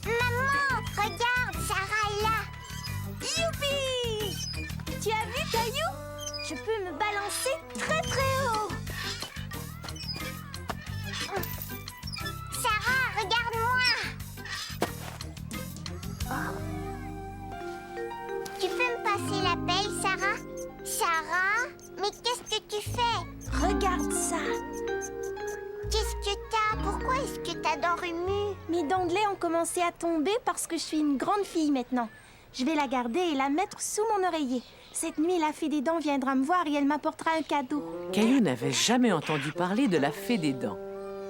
Maman, regarde, Sarah est là. Youpi! Tu as vu, Caillou? Je peux me balancer très très haut. Sarah, regarde-moi. Tu peux me passer la pelle, Sarah? Sarah, mais qu'est-ce que tu fais? Regarde ça. Qu'est-ce que t'as? Pourquoi est-ce que t'as dents remues? Mes dents de lait ont commencé à tomber parce que je suis une grande fille maintenant. Je vais la garder et la mettre sous mon oreiller. Cette nuit, la fée des dents viendra me voir et elle m'apportera un cadeau. Caillou n'avait jamais entendu parler de la fée des dents.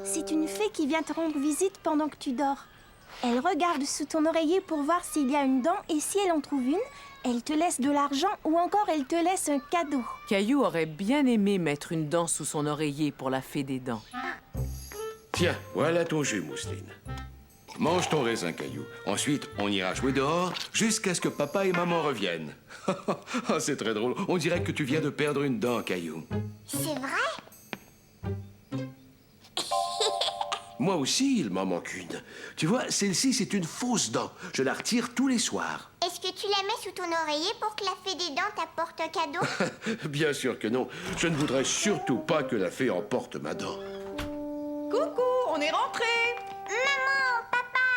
C'est une fée qui vient te rendre visite pendant que tu dors. Elle regarde sous ton oreiller pour voir s'il y a une dent et si elle en trouve une, elle te laisse de l'argent ou encore elle te laisse un cadeau. Caillou aurait bien aimé mettre une dent sous son oreiller pour la fée des dents. Tiens, voilà ton jus, Mousseline. Mange ton raisin, Caillou. Ensuite, on ira jouer dehors jusqu'à ce que papa et maman reviennent. Ah, c'est très drôle. On dirait que tu viens de perdre une dent, Caillou. C'est vrai? Moi aussi, il m'en manque une. Tu vois, celle-ci, c'est une fausse dent. Je la retire tous les soirs. Est-ce que tu la mets sous ton oreiller pour que la fée des dents t'apporte un cadeau? Bien sûr que non. Je ne voudrais surtout pas que la fée emporte ma dent. Coucou, on est rentrés. Maman, papa,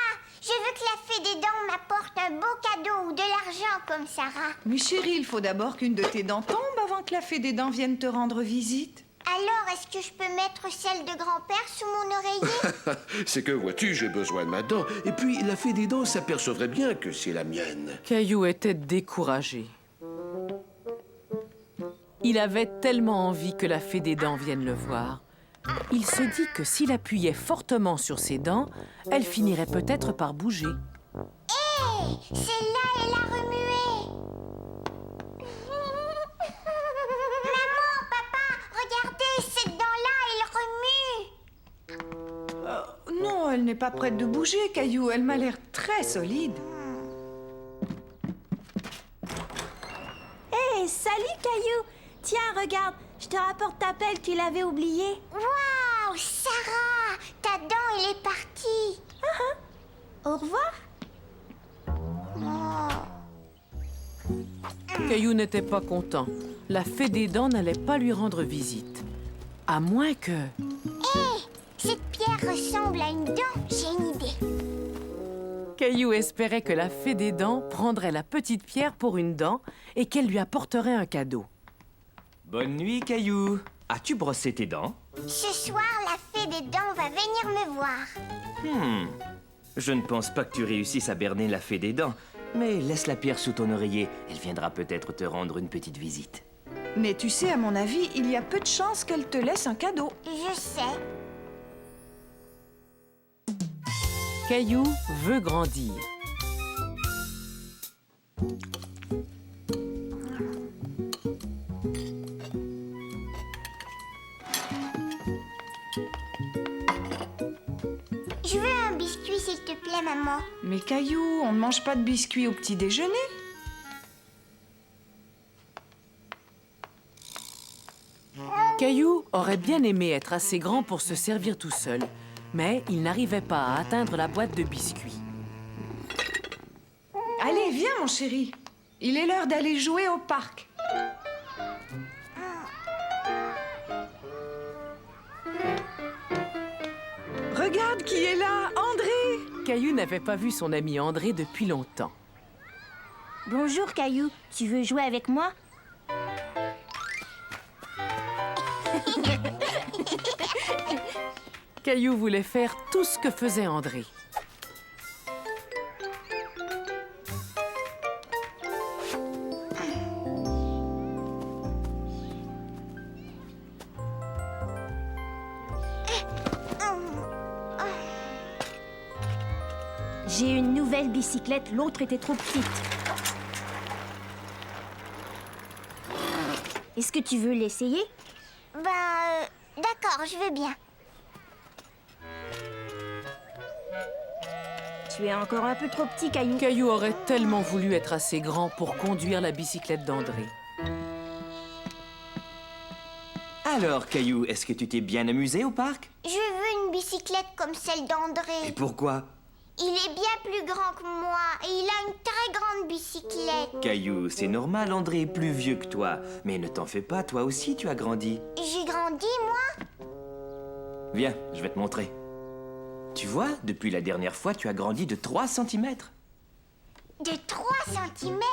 je veux que la fée des dents m'apporte un beau cadeau ou de l'argent comme Sarah. Mais chérie, il faut d'abord qu'une de tes dents tombe avant que la fée des dents vienne te rendre visite. Alors, est-ce que je peux mettre celle de grand-père sous mon oreiller? C'est que, vois-tu, j'ai besoin de ma dent. Et puis, la fée des dents s'apercevrait bien que c'est la mienne. Caillou était découragé. Il avait tellement envie que la fée des dents vienne le voir. Il se dit que s'il appuyait fortement sur ses dents, elle finirait peut-être par bouger. Hé, celle-là, elle a remué. Maman, papa, regardez, cette dent-là, elle remue. Non, elle n'est pas prête de bouger, Caillou. Elle m'a l'air très solide. Hé, salut Caillou! Tiens, regarde, je te rapporte ta pelle, tu l'avais oubliée. Waouh, Sarah, ta dent, elle est partie. Au revoir. Caillou n'était pas content. La fée des dents n'allait pas lui rendre visite. À moins que... Hé, cette pierre ressemble à une dent. J'ai une idée. Caillou espérait que la fée des dents prendrait la petite pierre pour une dent et qu'elle lui apporterait un cadeau. Bonne nuit, Caillou. As-tu brossé tes dents? Ce soir, la fée des dents va venir me voir. Je ne pense pas que tu réussisses à berner la fée des dents. Mais laisse la pierre sous ton oreiller. Elle viendra peut-être te rendre une petite visite. Mais tu sais, à mon avis, il y a peu de chances qu'elle te laisse un cadeau. Je sais. Caillou veut grandir. Je veux un biscuit, s'il te plaît, maman. Mais Caillou, on ne mange pas de biscuits au petit déjeuner. Caillou aurait bien aimé être assez grand pour se servir tout seul, mais il n'arrivait pas à atteindre la boîte de biscuits. Allez, viens, mon chéri. Il est l'heure d'aller jouer au parc. Regarde qui est là, André. Caillou n'avait pas vu son ami André depuis longtemps. Bonjour Caillou, tu veux jouer avec moi? Caillou voulait faire tout ce que faisait André. J'ai une nouvelle bicyclette, l'autre était trop petite. Est-ce que tu veux l'essayer? D'accord, je veux bien. Tu es encore un peu trop petit, Caillou. Caillou aurait tellement voulu être assez grand pour conduire la bicyclette d'André. Alors, Caillou, est-ce que tu t'es bien amusé au parc? Je veux une bicyclette comme celle Et d'André. pourquoi? Il est bien plus grand que moi et il a une très grande bicyclette. Caillou, c'est normal, André est plus vieux que toi. Mais ne t'en fais pas, toi aussi tu as grandi. J'ai grandi, moi? Viens, je vais te montrer. Tu vois, depuis la dernière fois, tu as grandi de 3 cm. De 3 centimètres.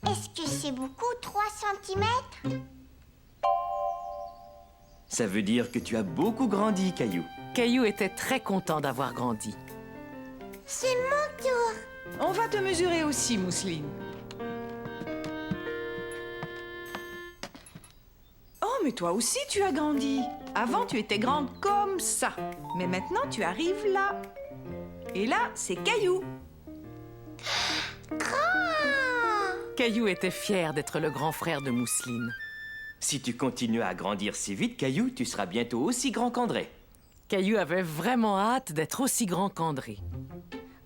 Est-ce que c'est beaucoup, 3 centimètres? Ça veut dire que tu as beaucoup grandi, Caillou. Caillou était très content d'avoir grandi. C'est mon tour. On va te mesurer aussi, Mousseline. Oh, mais toi aussi, tu as grandi. Avant, tu étais grande comme ça. Mais maintenant, tu arrives là. Et là, c'est Caillou. Caillou était fier d'être le grand frère de Mousseline. Si tu continues à grandir si vite, Caillou, tu seras bientôt aussi grand qu'André. Caillou avait vraiment hâte d'être aussi grand qu'André.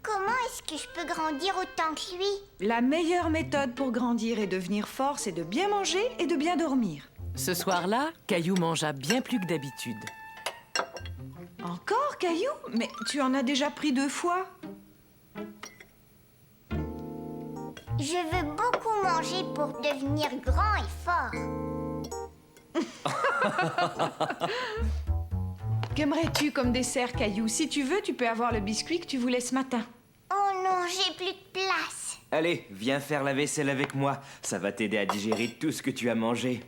Comment est-ce que je peux grandir autant que lui? La meilleure méthode pour grandir et devenir fort, c'est de bien manger et de bien dormir. Ce soir-là, Caillou mangea bien plus que d'habitude. Encore, Caillou? Mais tu en as déjà pris 2 fois. Je veux beaucoup manger pour devenir grand et fort. Qu'aimerais-tu comme dessert, Caillou? Si tu veux, tu peux avoir le biscuit que tu voulais ce matin. Oh non, j'ai plus de place. Allez, viens faire la vaisselle avec moi. Ça va t'aider à digérer tout ce que tu as mangé.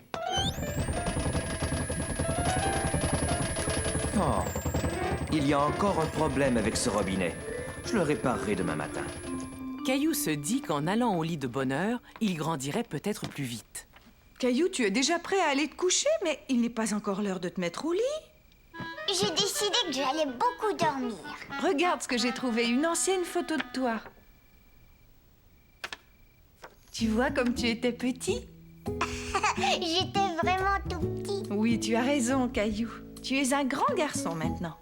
Oh, il y a encore un problème avec ce robinet. Je le réparerai demain matin. Caillou se dit qu'en allant au lit de bonne heure, il grandirait peut-être plus vite. Caillou, tu es déjà prêt à aller te coucher, mais il n'est pas encore l'heure de te mettre au lit. J'ai décidé que j'allais beaucoup dormir. Regarde ce que j'ai trouvé, une ancienne photo de toi. Tu vois comme tu étais petit? J'étais vraiment tout petit. Oui, tu as raison, Caillou. Tu es un grand garçon maintenant.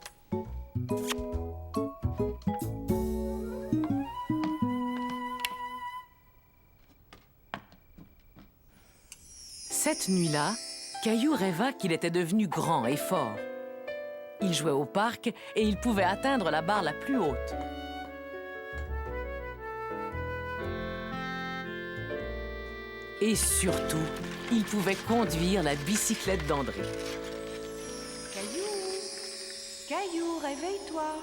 Cette nuit-là, Caillou rêva qu'il était devenu grand et fort. Il jouait au parc et il pouvait atteindre la barre la plus haute. Et surtout, il pouvait conduire la bicyclette d'André. Caillou, Caillou, réveille-toi.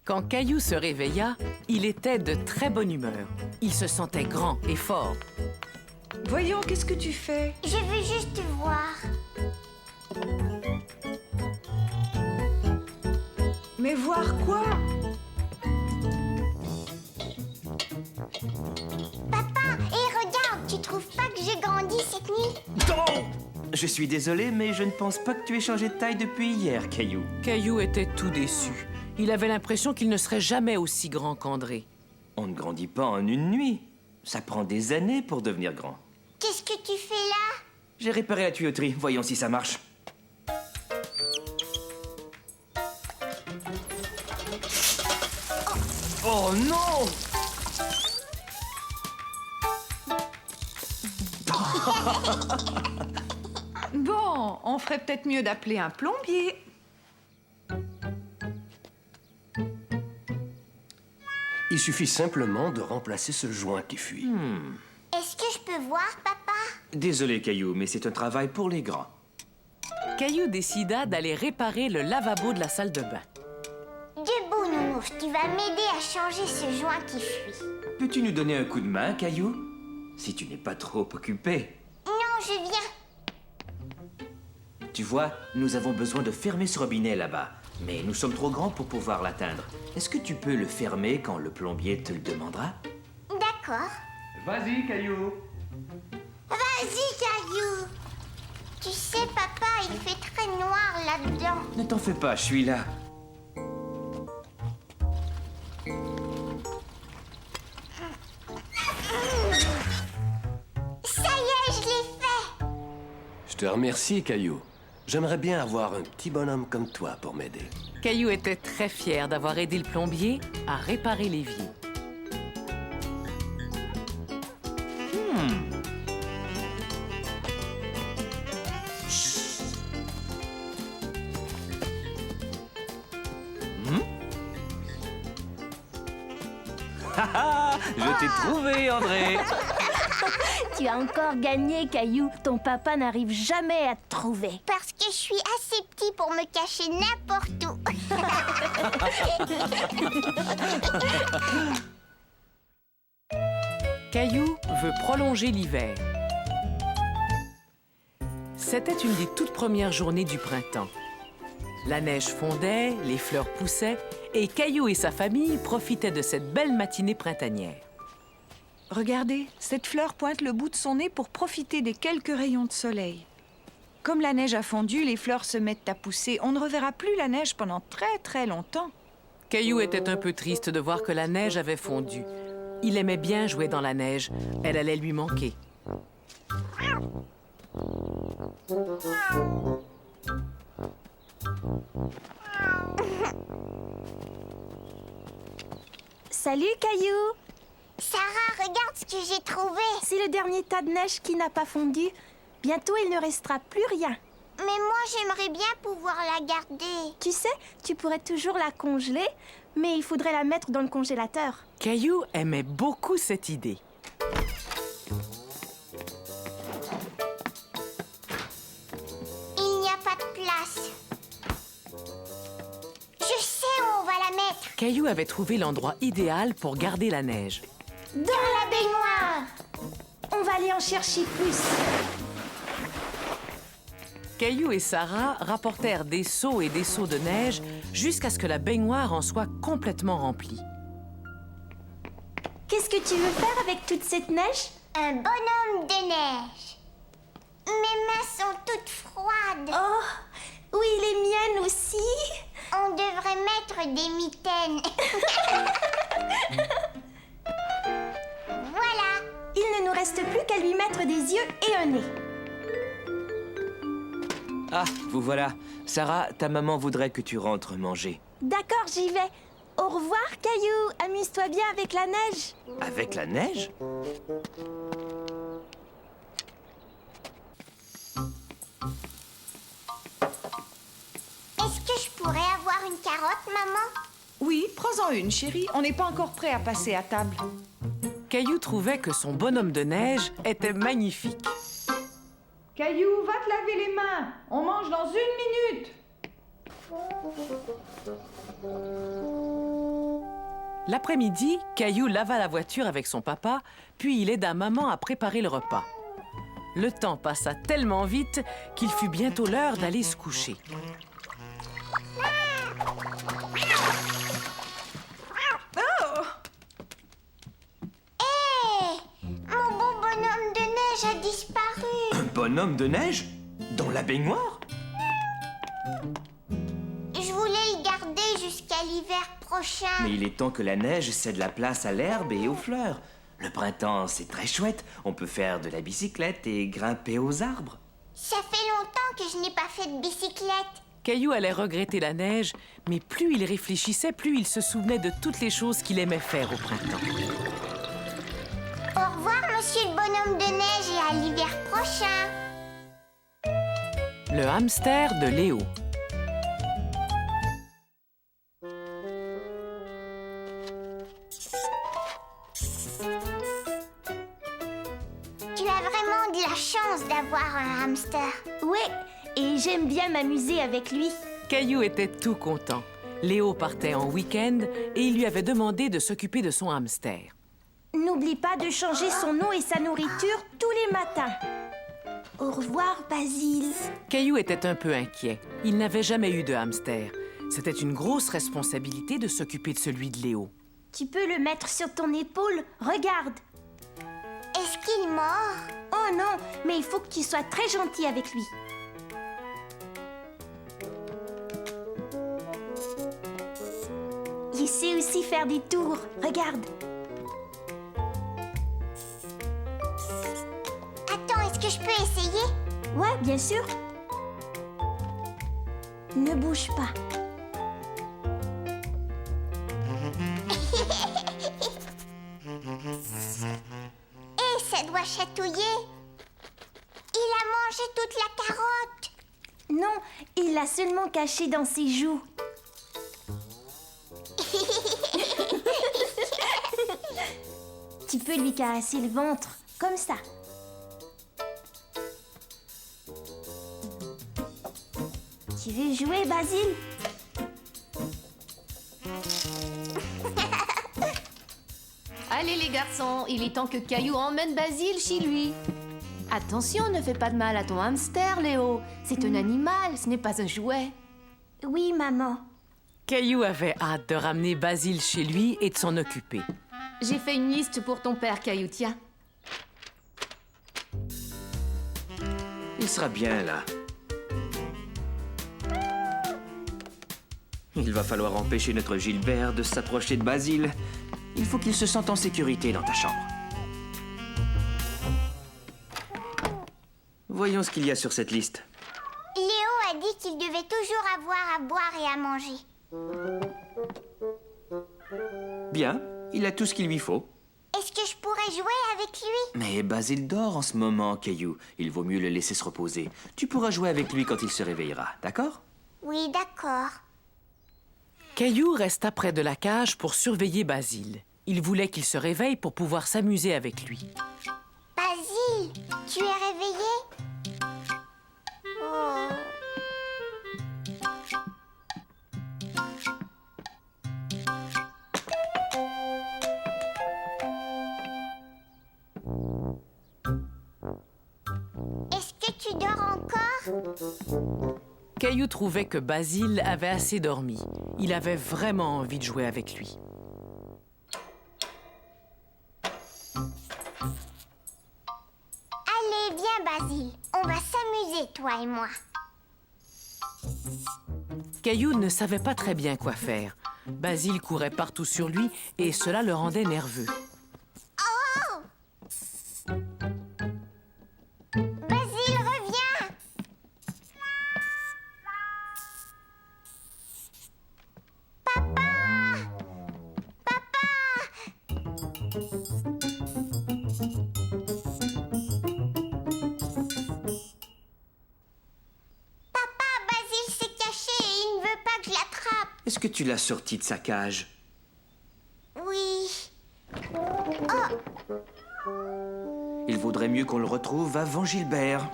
Quand Caillou se réveilla, il était de très bonne humeur. Il se sentait grand et fort. Voyons, qu'est-ce que tu fais? Je veux juste voir. Mais voir quoi? Papa, et regarde, tu trouves pas que j'ai grandi cette nuit? Oh! Je suis désolé, mais je ne pense pas que tu aies changé de taille depuis hier, Caillou. Caillou était tout déçu. Il avait l'impression qu'il ne serait jamais aussi grand qu'André. On ne grandit pas en une nuit. Ça prend des années pour devenir grand. Qu'est-ce que tu fais là? J'ai réparé la tuyauterie. Voyons si ça marche. Oh non! Bon, on ferait peut-être mieux d'appeler un plombier. Il suffit simplement de remplacer ce joint qui fuit. Est-ce que je peux voir, papa? Désolé, Caillou, mais c'est un travail pour les grands. Caillou décida d'aller réparer le lavabo de la salle de bain. Debout, Nounours, tu vas m'aider à changer ce joint qui fuit. Peux-tu nous donner un coup de main, Caillou? Si tu n'es pas trop occupé. Non, je viens. Tu vois, nous avons besoin de fermer ce robinet là-bas. Mais nous sommes trop grands pour pouvoir l'atteindre. Est-ce que tu peux le fermer quand le plombier te le demandera? D'accord. Vas-y, Caillou. Vas-y, Caillou. Tu sais, papa, il fait très noir là-dedans. Ne t'en fais pas, je suis là. Ça y est, je l'ai fait. Je te remercie, Caillou. J'aimerais bien avoir un petit bonhomme comme toi pour m'aider. Caillou était très fier d'avoir aidé le plombier à réparer l'évier. Je t'ai trouvé, André. Tu as encore gagné, Caillou. Ton papa n'arrive jamais à te trouver. Parce que je suis assez petit pour me cacher n'importe où. Caillou veut prolonger l'hiver. C'était une des toutes premières journées du printemps. La neige fondait, les fleurs poussaient, et Caillou et sa famille profitaient de cette belle matinée printanière. Regardez, cette fleur pointe le bout de son nez pour profiter des quelques rayons de soleil. Comme la neige a fondu, les fleurs se mettent à pousser. On ne reverra plus la neige pendant très très longtemps. Caillou était un peu triste de voir que la neige avait fondu. Il aimait bien jouer dans la neige. Elle allait lui manquer. Salut, Caillou. Sarah, regarde ce que j'ai trouvé. C'est le dernier tas de neige qui n'a pas fondu. Bientôt, il ne restera plus rien. Mais moi, j'aimerais bien pouvoir la garder. Tu sais, tu pourrais toujours la congeler, mais il faudrait la mettre dans le congélateur. Caillou aimait beaucoup cette idée. Il n'y a pas de place. Je sais où on va la mettre. Caillou avait trouvé l'endroit idéal pour garder la neige. Dans la baignoire. On va aller en chercher plus. Caillou et Sarah rapportèrent des seaux et des seaux de neige jusqu'à ce que la baignoire en soit complètement remplie. Qu'est-ce que tu veux faire avec toute cette neige? Un bonhomme de neige. Mes mains sont toutes froides. Oh, oui, les miennes aussi. On devrait mettre des mitaines. Voilà. Il ne nous reste plus qu'à lui mettre des yeux et un nez. Ah, vous voilà. Sarah, ta maman voudrait que tu rentres manger. D'accord, j'y vais. Au revoir, Caillou. Amuse-toi bien avec la neige. Avec la neige? Est-ce que je pourrais avoir une carotte, maman? Oui, prends-en une, chérie. On n'est pas encore prêt à passer à table. Caillou trouvait que son bonhomme de neige était magnifique. Caillou, va te laver les mains. On mange dans 1 minute. L'après-midi, Caillou lava la voiture avec son papa, puis il aida maman à préparer le repas. Le temps passa tellement vite qu'il fut bientôt l'heure d'aller se coucher. Hé! Mon beau bonhomme de neige a disparu. Un bonhomme de neige? Dans la baignoire? Je voulais le garder jusqu'à l'hiver prochain. Mais il est temps que la neige cède la place à l'herbe et aux fleurs. Le printemps, c'est très chouette. On peut faire de la bicyclette et grimper aux arbres. Ça fait longtemps que je n'ai pas fait de bicyclette. Caillou allait regretter la neige, mais plus il réfléchissait, plus il se souvenait de toutes les choses qu'il aimait faire au printemps. Au revoir, monsieur le bonhomme de neige, et à l'hiver prochain. Le hamster de Léo. Tu as vraiment de la chance d'avoir un hamster. Ouais, et j'aime bien m'amuser avec lui. Caillou était tout content. Léo partait en week-end et il lui avait demandé de s'occuper de son hamster. N'oublie pas de changer son eau et sa nourriture tous les matins. Au revoir, Basile. Caillou était un peu inquiet. Il n'avait jamais eu de hamster. C'était une grosse responsabilité de s'occuper de celui de Léo. Tu peux le mettre sur ton épaule. Regarde. Est-ce qu'il mord? Oh non, mais il faut que tu sois très gentil avec lui. Il sait aussi faire des tours. Regarde. Attends, est-ce que je peux essayer? Ouais, bien sûr. Ne bouge pas. Et ça doit chatouiller. Il a mangé toute la carotte. Non, il l'a seulement caché dans ses joues. Tu peux lui caresser le ventre, comme ça. Tu veux jouer, Basile? Allez les garçons, il est temps que Caillou emmène Basile chez lui. Attention, ne fais pas de mal à ton hamster, Léo. C'est un animal, ce n'est pas un jouet. Oui, maman. Caillou avait hâte de ramener Basile chez lui et de s'en occuper. J'ai fait une liste pour ton père, Caillou, tiens. Il sera bien là. Il va falloir empêcher notre Gilbert de s'approcher de Basile. Il faut qu'il se sente en sécurité dans ta chambre. Voyons ce qu'il y a sur cette liste. Léo a dit qu'il devait toujours avoir à boire et à manger. Bien, il a tout ce qu'il lui faut. Est-ce que je pourrais jouer avec lui? Mais Basile dort en ce moment, Caillou. Il vaut mieux le laisser se reposer. Tu pourras jouer avec lui quand il se réveillera, d'accord? Oui, d'accord. Caillou resta près de la cage pour surveiller Basile. Il voulait qu'il se réveille pour pouvoir s'amuser avec lui. Basile, tu es réveillé? Oh. Est-ce que tu dors encore? Caillou trouvait que Basile avait assez dormi. Il avait vraiment envie de jouer avec lui. Allez, viens, Basile. On va s'amuser, toi et moi. Caillou ne savait pas très bien quoi faire. Basile courait partout sur lui et cela le rendait nerveux. Basile, reviens! Papa, Basile s'est caché et il ne veut pas que je l'attrape. Est-ce que tu l'as sorti de sa cage? Oui. Il vaudrait mieux qu'on le retrouve avant Gilbert.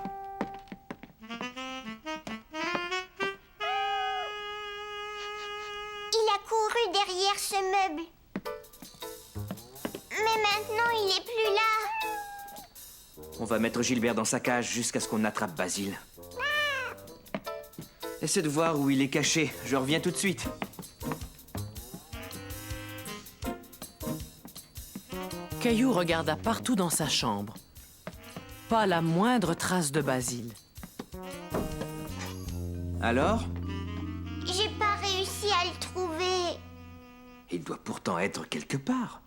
Il a couru derrière ce meuble. Mais maintenant, il est plus là. On va mettre Gilbert dans sa cage jusqu'à ce qu'on attrape Basile. Essaie de voir où il est caché. Je reviens tout de suite. Caillou regarda partout dans sa chambre. Pas la moindre trace de Basile. Alors? J'ai pas réussi à le trouver. Il doit pourtant être quelque part.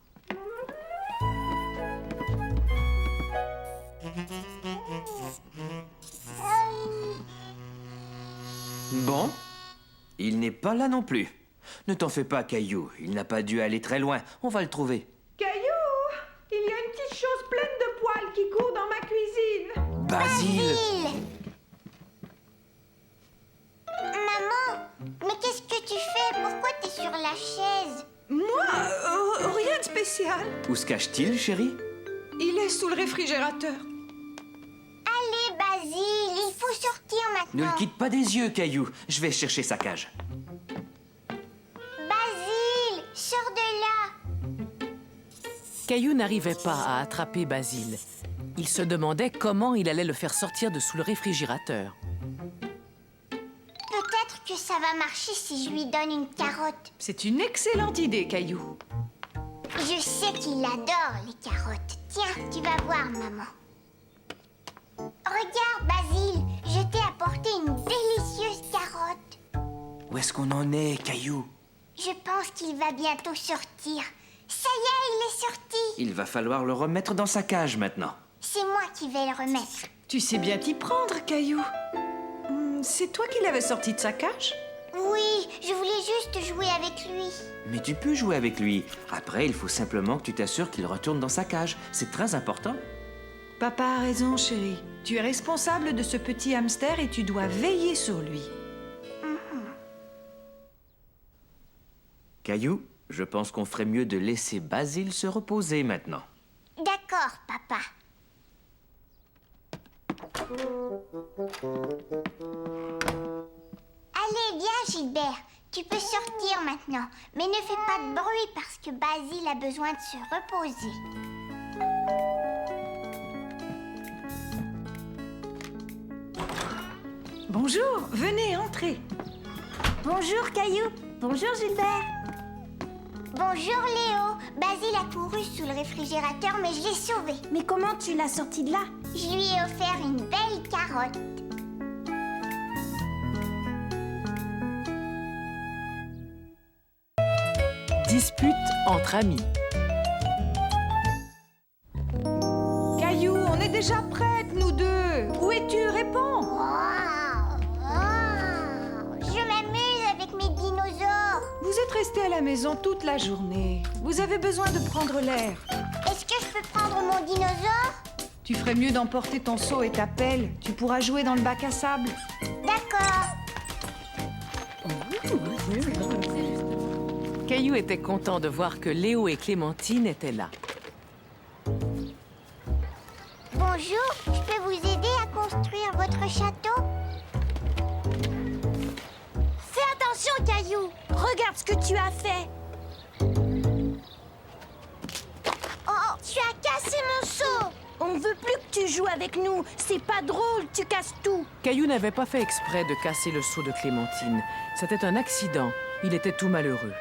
Bon, il n'est pas là non plus. Ne t'en fais pas, Caillou. Il n'a pas dû aller très loin. On va le trouver. Caillou, il y a une petite chose pleine de poils qui court dans ma cuisine. Basile! Maman, mais qu'est-ce que tu fais? Pourquoi t'es sur la chaise? Moi, rien de spécial. Où se cache-t-il, chérie? Il est sous le réfrigérateur. Allez, Basile, il faut sortir Ne maintenant. le quitte pas des yeux, Caillou. Je vais chercher sa cage. Basile, sors de là. Caillou n'arrivait pas à attraper Basile. Il se demandait comment il allait le faire sortir de sous le réfrigérateur. Peut-être que ça va marcher si je lui donne une carotte. C'est une excellente idée, Caillou. Je sais qu'il adore les carottes. Tiens, tu vas voir, maman. Regarde, Basile, je t'ai apporté une délicieuse carotte. Où est-ce qu'on en est, Caillou? Je pense qu'il va bientôt sortir. Ça y est, il est sorti. Il va falloir le remettre dans sa cage maintenant. C'est moi qui vais le remettre. Tu sais bien t'y prendre, Caillou. C'est toi qui l'avais sorti de sa cage? Oui, je voulais juste jouer avec lui. Mais tu peux jouer avec lui. Après, il faut simplement que tu t'assures qu'il retourne dans sa cage. C'est très important. Papa a raison, chérie. Tu es responsable de ce petit hamster et tu dois veiller sur lui. Caillou, Je pense qu'on ferait mieux de laisser Basile se reposer maintenant. D'accord, papa. Allez, viens, Gilbert. Tu peux sortir maintenant. Mais ne fais pas de bruit parce que Basile a besoin de se reposer. Bonjour, venez, entrez. Bonjour, Caillou. Bonjour, Gilbert. Bonjour, Léo. Basile a couru sous le réfrigérateur, mais je l'ai sauvé. Mais comment tu l'as sorti de là? Je lui ai offert une belle carotte. Dispute entre amis. Caillou, on est déjà prêtes, nous deux. Où es-tu? Réponds. Je m'amuse avec mes dinosaures. Vous êtes restés à la maison toute la journée. Vous avez besoin de prendre l'air. Est-ce que je peux prendre mon dinosaure? Tu ferais mieux d'emporter ton seau et ta pelle. Tu pourras jouer dans le bac à sable. D'accord. Caillou était content de voir que Léo et Clémentine étaient là. Bonjour, je peux vous aider à construire votre château? Fais attention, Caillou. Regarde ce que tu as fait. Oh, tu as cassé mon seau. On ne veut plus que tu joues avec nous. C'est pas drôle, tu casses tout. Caillou n'avait pas fait exprès de casser le seau de Clémentine. C'était un accident. Il était tout malheureux.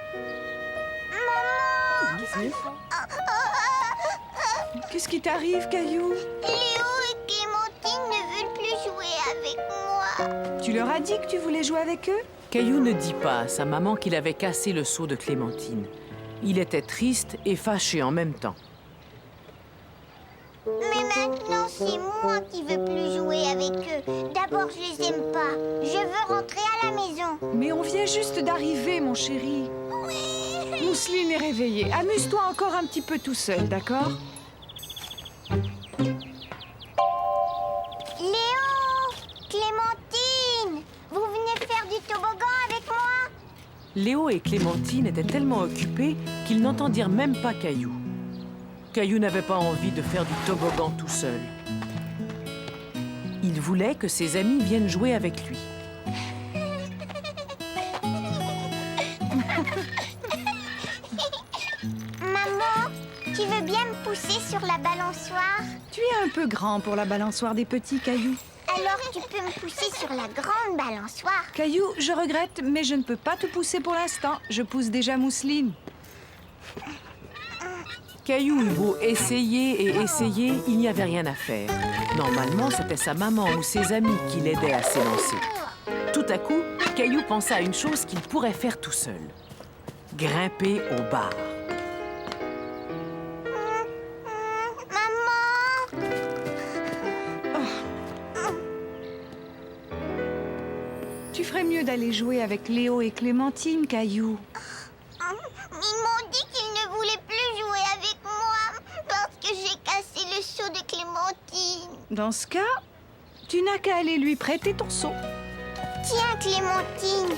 Qu'est-ce qui t'arrive, Caillou? Léo et Clémentine ne veulent plus jouer avec moi. Tu leur as dit que tu voulais jouer avec eux? Caillou ne dit pas à sa maman qu'il avait cassé le seau de Clémentine. Il était triste et fâché en même temps. Mais maintenant, c'est moi qui veux plus jouer avec eux. D'abord, je les aime pas. Je veux rentrer à la maison. Mais on vient juste d'arriver, mon chéri. Mousseline est réveillée. Amuse-toi encore un petit peu tout seul, d'accord? Léo! Clémentine! Vous venez faire du toboggan avec moi? Léo et Clémentine étaient tellement occupés qu'ils n'entendirent même pas Caillou. Caillou n'avait pas envie de faire du toboggan tout seul. Il voulait que ses amis viennent jouer avec lui. Maman, tu veux bien me pousser sur la balançoire? Tu es un peu grand pour la balançoire des petits, Caillou. Alors tu peux me pousser sur la grande balançoire? Caillou, je regrette, mais je ne peux pas te pousser pour l'instant. Je pousse déjà Mousseline. Caillou eut beau essayer et essayer, il n'y avait rien à faire. Normalement, c'était sa maman ou ses amis qui l'aidaient à s'élancer. Tout à coup, Caillou pensa à une chose qu'il pourrait faire tout seul. Grimper au bar. Maman! Tu ferais mieux d'aller jouer avec Léo et Clémentine, Caillou. Ils m'ont dit qu'ils ne voulaient plus jouer avec moi parce que j'ai cassé le seau de Clémentine. Dans ce cas, tu n'as qu'à aller lui prêter ton seau. Tiens, Clémentine,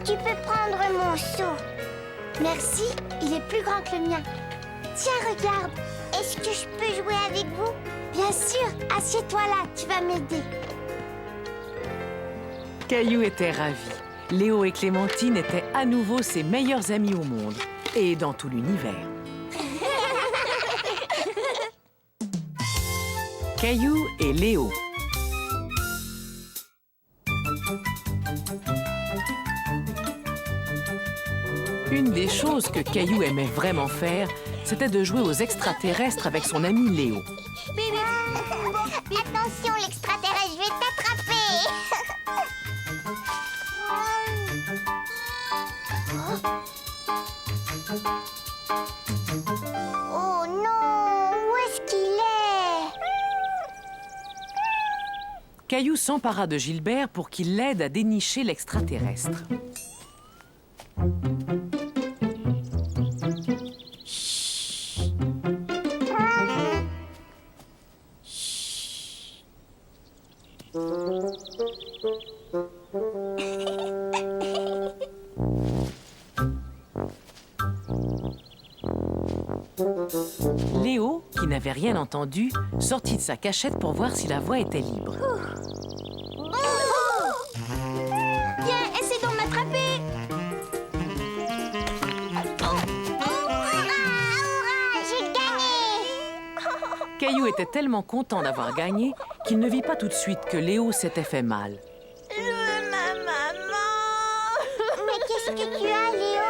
tu peux prendre mon seau. Merci, il est plus grand que le mien. Tiens, regarde. Est-ce que je peux jouer avec vous? Bien sûr, assieds-toi là, tu vas m'aider. Caillou était ravi. Léo et Clémentine étaient à nouveau ses meilleurs amis au monde et dans tout l'univers. Caillou et Léo. Une des choses que Caillou aimait vraiment faire, c'était de jouer aux extraterrestres avec son ami Léo. Attention, l'extraterrestre, je vais t'attraper. Oh non, où est-ce qu'il est? Caillou s'empara de Gilbert pour qu'il l'aide à dénicher l'extraterrestre. Léo, qui n'avait rien entendu, sortit de sa cachette pour voir si la voie était libre. Viens, essaie d'en m'attraper. Hurrah, j'ai gagné! Caillou était tellement content d'avoir gagné qu'il ne vit pas tout de suite que Léo s'était fait mal. Je veux ma maman. Mais qu'est-ce que tu as, Léo?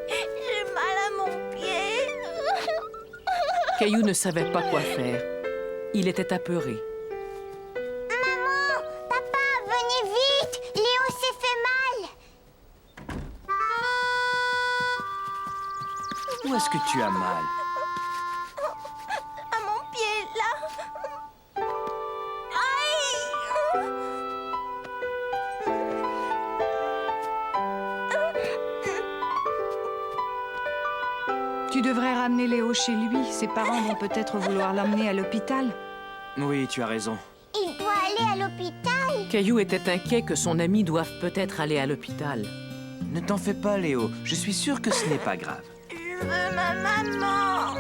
J'ai mal à mon pied. Caillou ne savait pas quoi faire. Il était apeuré. Maman, papa, venez vite! Léo s'est fait mal! Où est-ce que tu as mal? À mon pied, là. Aïe! Tu devrais ramener Léo chez lui. Ses parents vont peut-être vouloir l'emmener à l'hôpital. Oui, tu as raison. Il doit aller à l'hôpital! Caillou était inquiet que son ami doive peut-être aller à l'hôpital. Ne t'en fais pas, Léo. Je suis sûr que ce n'est pas grave. Je veux ma maman.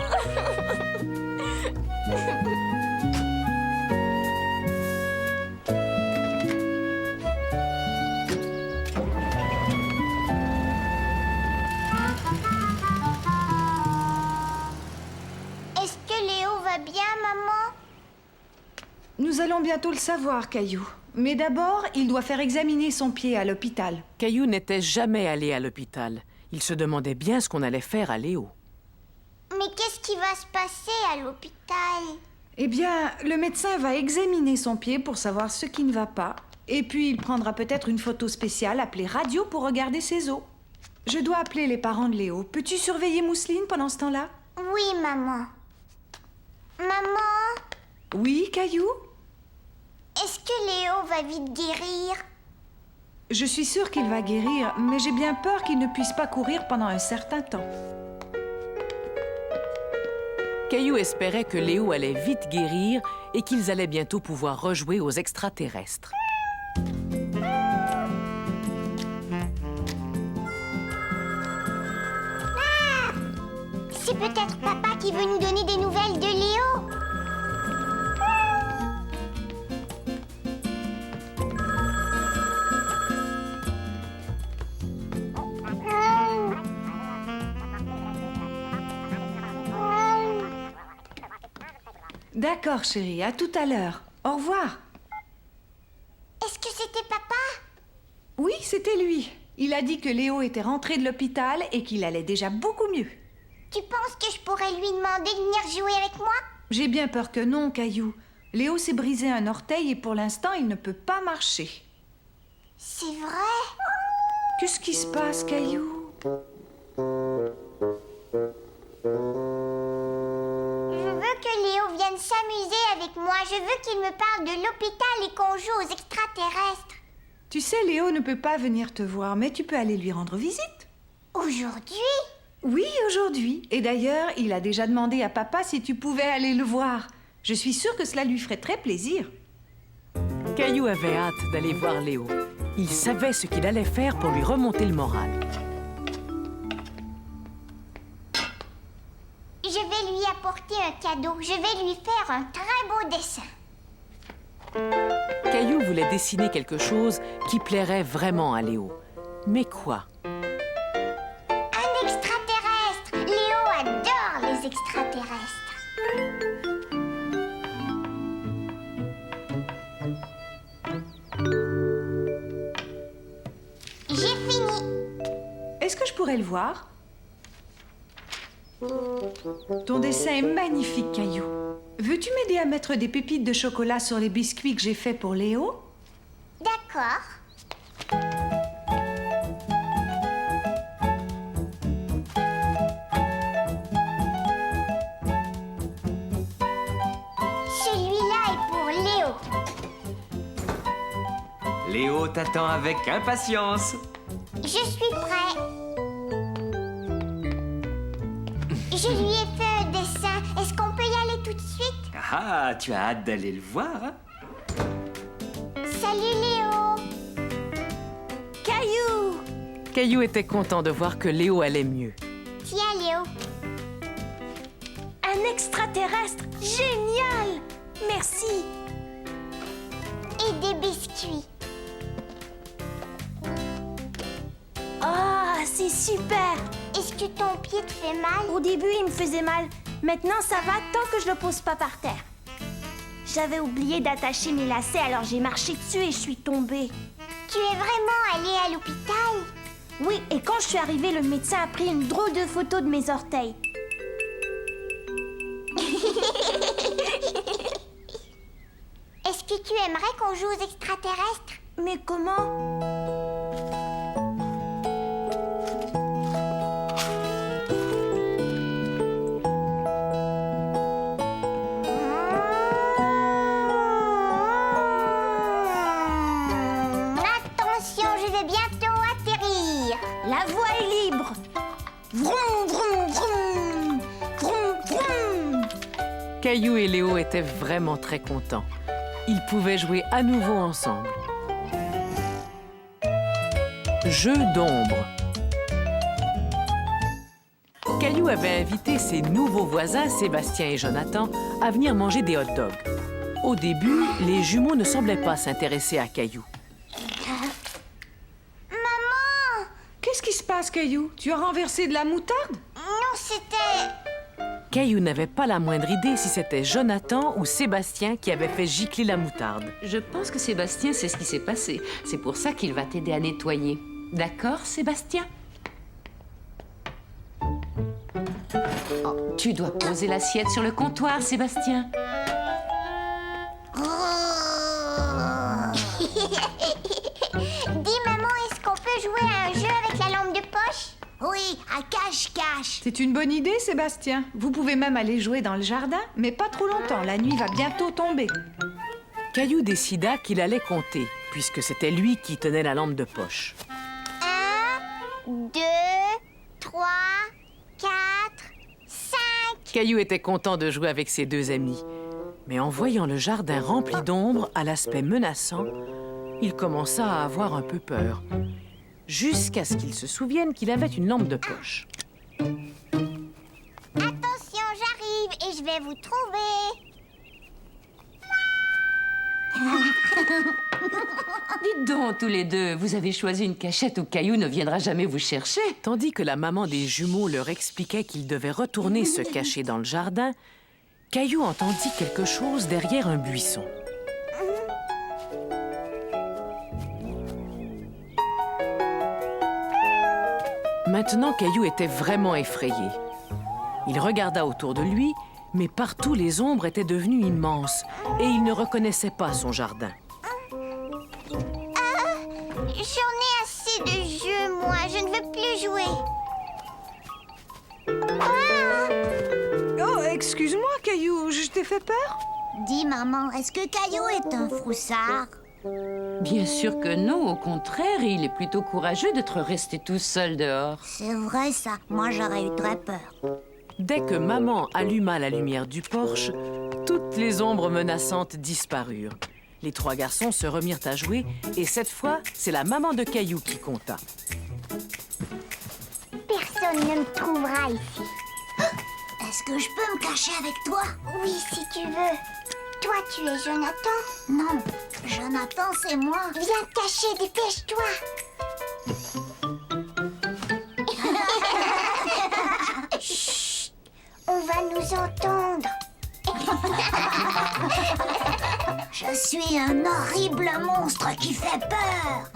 Est-ce que Léo va bien, maman? Nous allons bientôt le savoir, Caillou. Mais d'abord, il doit faire examiner son pied à l'hôpital. Caillou n'était jamais allé à l'hôpital. Il se demandait bien ce qu'on allait faire à Léo. Mais qu'est-ce qui va se passer à l'hôpital? Eh bien, le médecin va examiner son pied pour savoir ce qui ne va pas. Et puis, il prendra peut-être une photo spéciale appelée radio pour regarder ses os. Je dois appeler les parents de Léo. Peux-tu surveiller Mousseline pendant ce temps-là? Oui, maman. Maman, Oui, Caillou? est-ce que Léo va vite guérir? Je suis sûre qu'il va guérir, mais j'ai bien peur qu'il ne puisse pas courir pendant un certain temps. Caillou espérait que Léo allait vite guérir et qu'ils allaient bientôt pouvoir rejouer aux extraterrestres. C'est peut-être papa qui veut nous donner des nouvelles de Léo. D'accord, chérie, à tout à l'heure. Au revoir. Est-ce que c'était papa? Oui, c'était lui. Il a dit que Léo était rentré de l'hôpital et qu'il allait déjà beaucoup mieux. Tu penses que je pourrais lui demander de venir jouer avec moi? J'ai bien peur que non, Caillou. Léo s'est brisé un orteil et pour l'instant, il ne peut pas marcher. C'est vrai? Qu'est-ce qui se passe, Caillou? Je veux que Léo vienne s'amuser avec moi. Je veux qu'il me parle de l'hôpital et qu'on joue aux extraterrestres. Tu sais, Léo ne peut pas venir te voir, mais tu peux aller lui rendre visite. Aujourd'hui? Oui, aujourd'hui. Et d'ailleurs, il a déjà demandé à papa si tu pouvais aller le voir. Je suis sûre que cela lui ferait très plaisir. Caillou avait hâte d'aller voir Léo. Il savait ce qu'il allait faire pour lui remonter le moral. Je vais lui apporter un cadeau. Je vais lui faire un très beau dessin. Caillou voulait dessiner quelque chose qui plairait vraiment à Léo. Mais quoi? Un extraterrestre. Léo adore les extraterrestres. J'ai fini. Est-ce que je pourrais le voir? Ton dessin est magnifique, Caillou. Veux-tu m'aider à mettre des pépites de chocolat sur les biscuits que j'ai faits pour Léo? D'accord. Celui-là est pour Léo. Léo t'attend avec impatience. Je suis prêt. Je lui ai fait un dessin. Est-ce qu'on peut y aller tout de suite? Ah, tu as hâte d'aller le voir, hein? Salut Léo. Caillou! Caillou était content de voir que Léo allait mieux. Tiens Léo. Un extraterrestre! Génial! Merci! Et des biscuits. Ah, c'est super! Est-ce que ton pied te fait mal? Au début, il me faisait mal. Maintenant, ça va tant que je le pose pas par terre. J'avais oublié d'attacher mes lacets, alors j'ai marché dessus et je suis tombée. Tu es vraiment allé à l'hôpital? Oui, et quand je suis arrivée, le médecin a pris une drôle de photo de mes orteils. Est-ce que tu aimerais qu'on joue aux extraterrestres? Mais comment? Attention, je vais bientôt atterrir. La voie est libre. Vroom, vroom, vroom. Vroom, vroom. Caillou et Léo étaient vraiment très contents. Ils pouvaient jouer à nouveau ensemble. Jeu d'ombre. Caillou avait invité ses nouveaux voisins, Sébastien et Jonathan, à venir manger des hot dogs. Au début, les jumeaux ne semblaient pas s'intéresser à Caillou. Maman! Qu'est-ce qui se passe, Caillou? Tu as renversé de la moutarde? Non, c'était... Caillou n'avait pas la moindre idée si c'était Jonathan ou Sébastien qui avait fait gicler la moutarde. Je pense que Sébastien sait ce qui s'est passé. C'est pour ça qu'il va t'aider à nettoyer. D'accord, Sébastien? Oh, tu dois poser l'assiette sur le comptoir, Sébastien. Dis, maman, est-ce qu'on peut jouer à un jeu avec la lampe de poche? Oui, à cache-cache. C'est une bonne idée, Sébastien. Vous pouvez même aller jouer dans le jardin, mais pas trop longtemps. La nuit va bientôt tomber. Caillou décida qu'il allait compter, puisque c'était lui qui tenait la lampe de poche. 1, 2, 3, 4, 5. Caillou était content de jouer avec ses deux amis. Mais en voyant le jardin rempli d'ombre, à l'aspect menaçant, il commença à avoir un peu peur. Jusqu'à ce qu'il se souvienne qu'il avait une lampe de poche. Attention, j'arrive et je vais vous trouver. Dites donc, tous les deux, vous avez choisi une cachette où Caillou ne viendra jamais vous chercher. Tandis que la maman des jumeaux leur expliquait qu'ils devaient retourner se cacher dans le jardin, Caillou entendit quelque chose derrière un buisson. Maintenant, Caillou était vraiment effrayé. Il regarda autour de lui, mais partout les ombres étaient devenues immenses et il ne reconnaissait pas son jardin. J'en ai assez de jeux, moi. Je ne veux plus jouer. Oh, excuse-moi, Caillou, je t'ai fait peur? Dis, maman, est-ce que Caillou est un froussard? Bien sûr que non, au contraire, il est plutôt courageux d'être resté tout seul dehors. C'est vrai, ça. Moi, j'aurais eu très peur. Dès que maman alluma la lumière du porche, toutes les ombres menaçantes disparurent. Les trois garçons se remirent à jouer et cette fois, c'est la maman de Caillou qui compta. Personne ne me trouvera ici. Est-ce que je peux me cacher avec toi? Oui, si tu veux. Toi, tu es Jonathan? Non, Jonathan, c'est moi. Viens te cacher, dépêche-toi. Chut, on va nous entendre. Je suis un horrible monstre qui fait peur.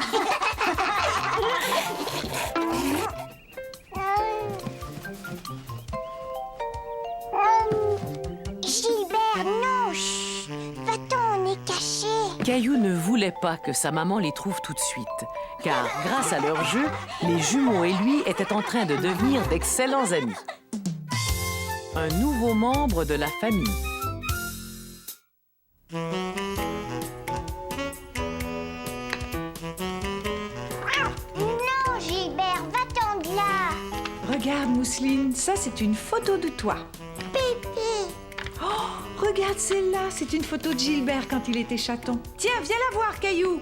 Gilbert, non, chut. Va-t'en, on est caché. Caillou ne voulait pas que sa maman les trouve tout de suite, car grâce à leur jeu, les jumeaux et lui étaient en train de devenir d'excellents amis. Un nouveau membre de la famille. Non, Gilbert, va-t'en de là. Regarde, Mousseline, ça, c'est une photo de toi. Pipi. Regarde celle-là, c'est une photo de Gilbert quand il était chaton. Tiens, viens la voir, Caillou.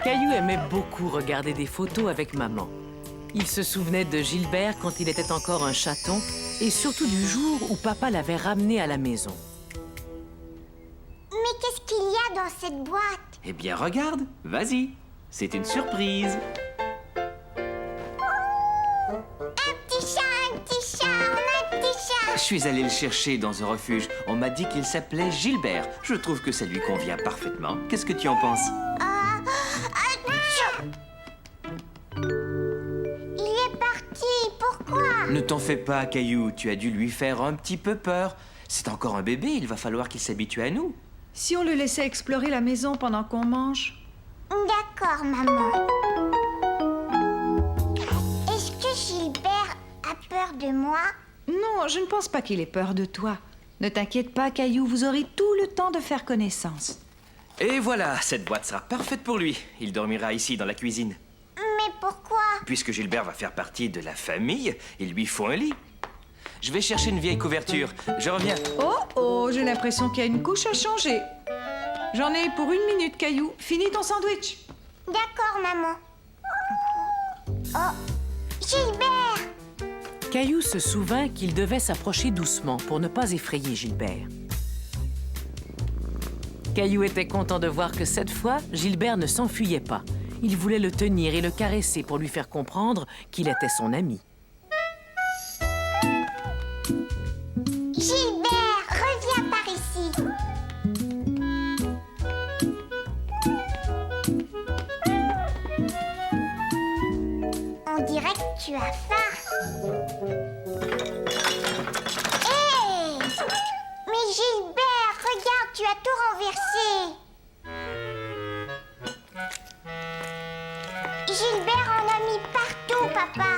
Caillou aimait beaucoup regarder des photos avec maman. Il se souvenait de Gilbert quand il était encore un chaton et surtout du jour où papa l'avait ramené à la maison. Mais qu'est-ce qu'il y a dans cette boîte? Eh bien, regarde, vas-y. C'est une surprise. Un petit chat, on a un petit chat. Je suis allé le chercher dans un refuge. On m'a dit qu'il s'appelait Gilbert. Je trouve que ça lui convient parfaitement. Qu'est-ce que tu en penses? Il est parti, pourquoi? Ne t'en fais pas, Caillou. Tu as dû lui faire un petit peu peur. C'est encore un bébé, il va falloir qu'il s'habitue à nous. Si on le laissait explorer la maison pendant qu'on mange? D'accord, maman. Est-ce que Gilbert a peur de moi? Non, je ne pense pas qu'il ait peur de toi. Ne t'inquiète pas, Caillou, vous aurez tout le temps de faire connaissance. Et voilà, cette boîte sera parfaite pour lui. Il dormira ici, dans la cuisine. Mais pourquoi? Puisque Gilbert va faire partie de la famille, il lui faut un lit. Je vais chercher une vieille couverture. Je reviens. Oh, j'ai l'impression qu'il y a une couche à changer. J'en ai pour 1 minute, Caillou. Finis ton sandwich. D'accord, maman. Oh, Gilbert! Caillou se souvint qu'il devait s'approcher doucement pour ne pas effrayer Gilbert. Caillou était content de voir que cette fois, Gilbert ne s'enfuyait pas. Il voulait le tenir et le caresser pour lui faire comprendre qu'il était son ami. Gilbert, reviens par ici. On dirait que tu as faim. Hé! Mais Gilbert, regarde, tu as tout renversé. Gilbert en a mis partout, papa.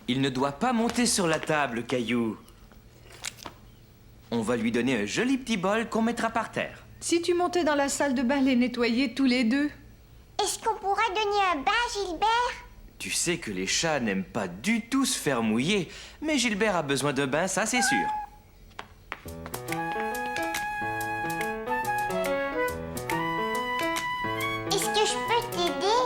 Il ne doit pas monter sur la table, Caillou. On va lui donner un joli petit bol qu'on mettra par terre. Si tu montais dans la salle de bain les nettoyer tous les deux. Est-ce qu'on pourrait donner un bain, Gilbert? Tu sais que les chats n'aiment pas du tout se faire mouiller, mais Gilbert a besoin d'un bain, ça c'est sûr. Est-ce que je peux t'aider?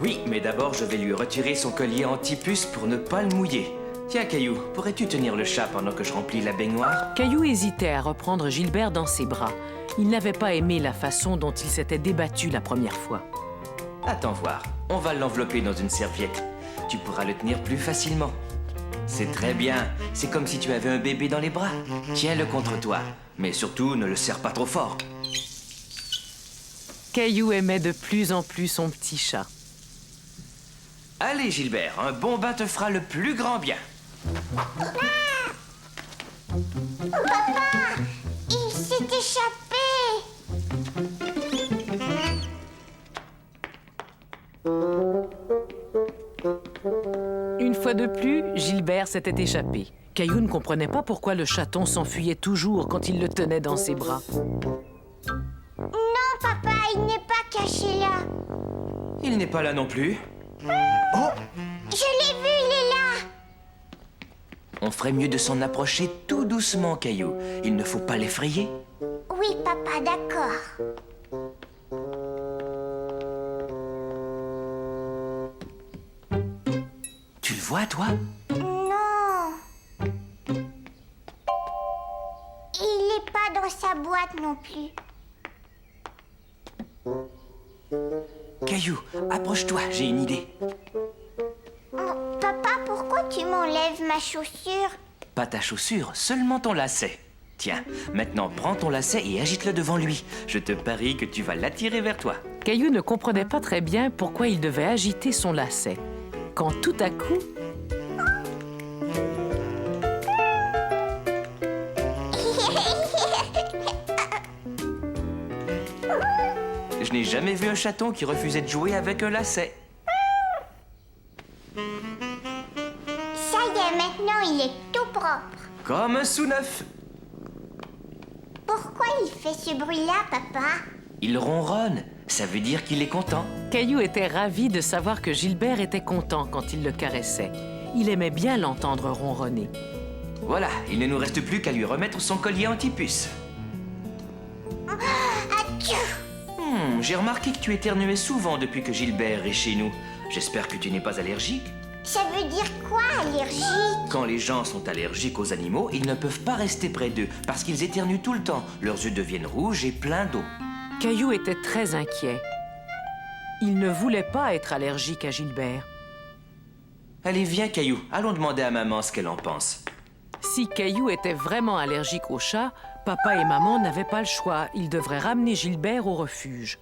Oui, mais d'abord je vais lui retirer son collier anti-puce pour ne pas le mouiller. Tiens, Caillou, pourrais-tu tenir le chat pendant que je remplis la baignoire? Caillou hésitait à reprendre Gilbert dans ses bras. Il n'avait pas aimé la façon dont il s'était débattu la première fois. Attends voir, on va l'envelopper dans une serviette. Tu pourras le tenir plus facilement. C'est très bien, c'est comme si tu avais un bébé dans les bras. Tiens-le contre toi, mais surtout ne le serre pas trop fort. Caillou aimait de plus en plus son petit chat. Allez, Gilbert, un bon bain te fera le plus grand bien. Papa, il s'est échappé. Une fois de plus, Gilbert s'était échappé. Caillou ne comprenait pas pourquoi le chaton s'enfuyait toujours quand il le tenait dans ses bras. Non, papa, il n'est pas caché là. Il n'est pas là non plus. Je l'ai vu, il est là. On ferait mieux de s'en approcher tout doucement, Caillou. Il ne faut pas l'effrayer. Oui, papa, d'accord. Tu le vois, toi? Non. Il n'est pas dans sa boîte non plus. Caillou, approche-toi, j'ai une idée. Oh, papa, pourquoi tu m'enlèves ma chaussure? Pas ta chaussure, seulement ton lacet. Tiens, maintenant prends ton lacet et agite-le devant lui. Je te parie que tu vas l'attirer vers toi. Caillou ne comprenait pas très bien pourquoi il devait agiter son lacet. Quand tout à coup, Je n'ai jamais vu un chaton qui refusait de jouer avec un lacet. Ça y est, maintenant il est tout propre. Comme un sous-neuf. Pourquoi il fait ce bruit-là, papa? Il ronronne. Ça veut dire qu'il est content. Caillou était ravi de savoir que Gilbert était content quand il le caressait. Il aimait bien l'entendre ronronner. Voilà, il ne nous reste plus qu'à lui remettre son collier anti-puce. Atchou! J'ai remarqué que tu éternuais souvent depuis que Gilbert est chez nous. J'espère que tu n'es pas allergique. Ça veut dire quoi, allergique? Quand les gens sont allergiques aux animaux, ils ne peuvent pas rester près d'eux parce qu'ils éternuent tout le temps. Leurs yeux deviennent rouges et pleins d'eau. Caillou était très inquiet. Il ne voulait pas être allergique à Gilbert. Allez, viens, Caillou. Allons demander à maman ce qu'elle en pense. Si Caillou était vraiment allergique aux chats, papa et maman n'avaient pas le choix. Ils devraient ramener Gilbert au refuge.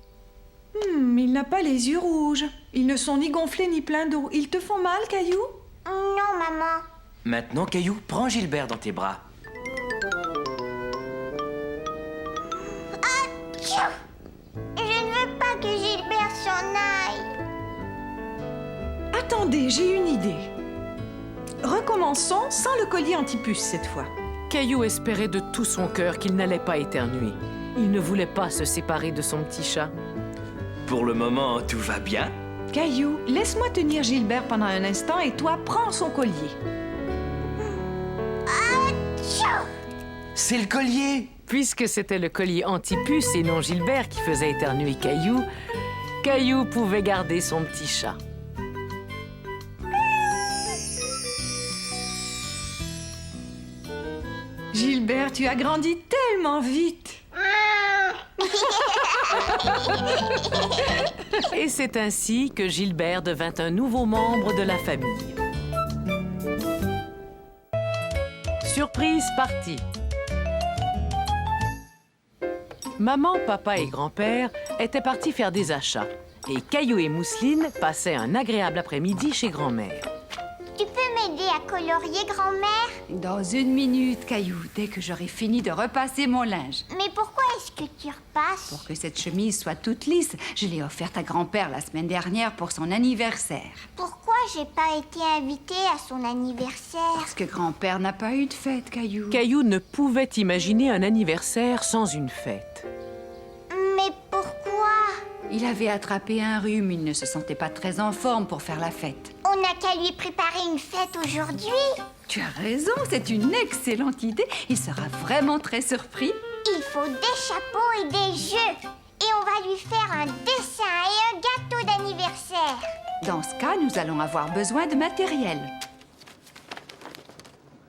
Il n'a pas les yeux rouges. Ils ne sont ni gonflés ni pleins d'eau. Ils te font mal, Caillou? Non, maman. Maintenant, Caillou, prends Gilbert dans tes bras. Tchou! Je ne veux pas que Gilbert s'en aille. Attendez, j'ai une idée. Recommençons sans le collier antipuce cette fois. Caillou espérait de tout son cœur qu'il n'allait pas éternuer. Il ne voulait pas se séparer de son petit chat. Pour le moment, tout va bien. Caillou, laisse-moi tenir Gilbert pendant un instant et toi, prends son collier. C'est le collier! Puisque c'était le collier antipuce et non Gilbert qui faisait éternuer Caillou, Caillou pouvait garder son petit chat. Gilbert, tu as grandi tellement vite. Et c'est ainsi que Gilbert devint un nouveau membre de la famille. Surprise partie. Maman, papa et grand-père étaient partis faire des achats. Et Caillou et Mousseline passaient un agréable après-midi chez grand-mère. Tu peux m'aider à colorier, grand-mère? Dans 1 minute, Caillou, dès que j'aurai fini de repasser mon linge. Mais pourquoi est-ce que tu repasses? Pour que cette chemise soit toute lisse, je l'ai offerte à grand-père la semaine dernière pour son anniversaire. Pourquoi j'ai pas été invitée à son anniversaire? Parce que grand-père n'a pas eu de fête, Caillou. Caillou ne pouvait imaginer un anniversaire sans une fête. Mais pourquoi? Il avait attrapé un rhume, il ne se sentait pas très en forme pour faire la fête. On n'a qu'à lui préparer une fête aujourd'hui. Tu as raison, c'est une excellente idée. Il sera vraiment très surpris. Il faut des chapeaux et des jeux. Et on va lui faire un dessin et un gâteau d'anniversaire. Dans ce cas, nous allons avoir besoin de matériel.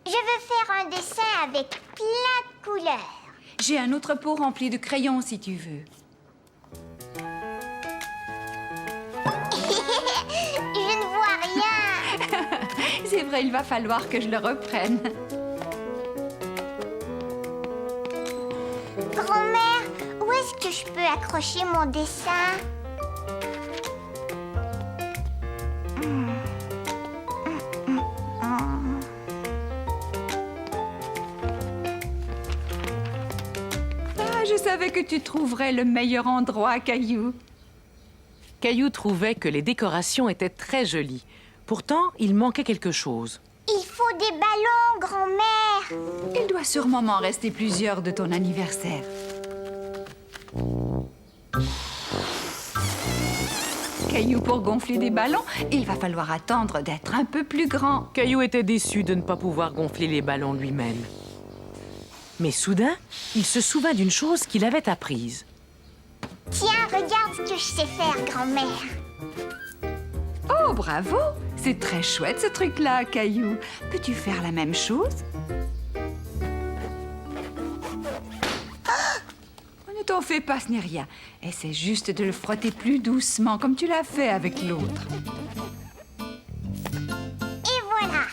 Je veux faire un dessin avec plein de couleurs. J'ai un autre pot rempli de crayons si tu veux. Je ne vois rien. C'est vrai, il va falloir que je le reprenne. Grand-mère, où est-ce que je peux accrocher mon dessin? Ah, je savais que tu trouverais le meilleur endroit, Caillou. Caillou trouvait que les décorations étaient très jolies. Pourtant, il manquait quelque chose. Il faut des ballons, grand-mère. Il doit sûrement m'en rester plusieurs de ton anniversaire. Caillou, pour gonfler des ballons, il va falloir attendre d'être un peu plus grand. Caillou était déçu de ne pas pouvoir gonfler les ballons lui-même. Mais soudain, il se souvint d'une chose qu'il avait apprise. Tiens, regarde ce que je sais faire, grand-mère. Oh, bravo! C'est très chouette, ce truc-là, Caillou. Peux-tu faire la même chose? Oh, ne t'en fais pas, ce n'est rien. Essaie juste de le frotter plus doucement, comme tu l'as fait avec l'autre. Et voilà.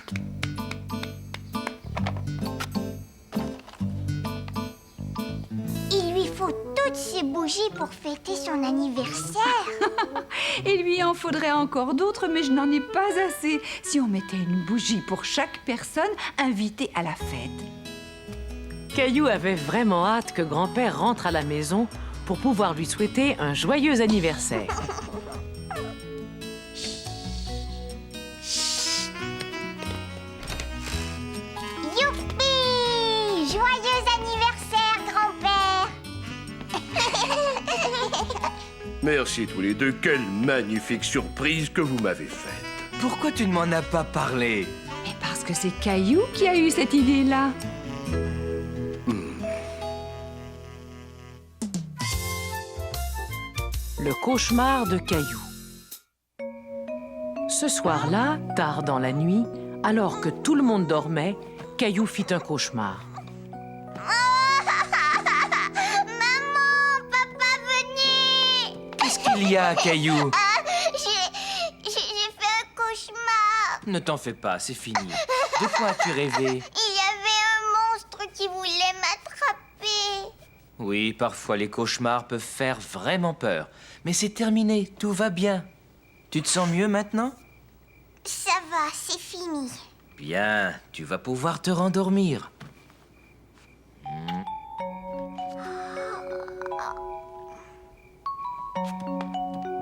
Il lui faut toutes ces bougies pour fêter son anniversaire. Il lui en faudrait encore d'autres, mais je n'en ai pas assez. Si on mettait une bougie pour chaque personne invitée à la fête. Caillou avait vraiment hâte que grand-père rentre à la maison pour pouvoir lui souhaiter un joyeux anniversaire. Youpi! Joyeux anniversaire, grand-père! Merci tous les deux. Quelle magnifique surprise que vous m'avez faite. Pourquoi tu ne m'en as pas parlé? Mais parce que c'est Caillou qui a eu cette idée-là. Le cauchemar de Caillou. Ce soir-là, tard dans la nuit, alors que tout le monde dormait, Caillou fit un cauchemar. Maman, papa, venez! Qu'est-ce qu'il y a, Caillou? J'ai fait un cauchemar. Ne t'en fais pas, c'est fini. De quoi as-tu rêvé? Il y avait un monstre qui voulait m'attraper. Oui, parfois les cauchemars peuvent faire vraiment peur. Mais c'est terminé, tout va bien. Tu te sens mieux maintenant? Ça va, c'est fini. Bien, tu vas pouvoir te rendormir.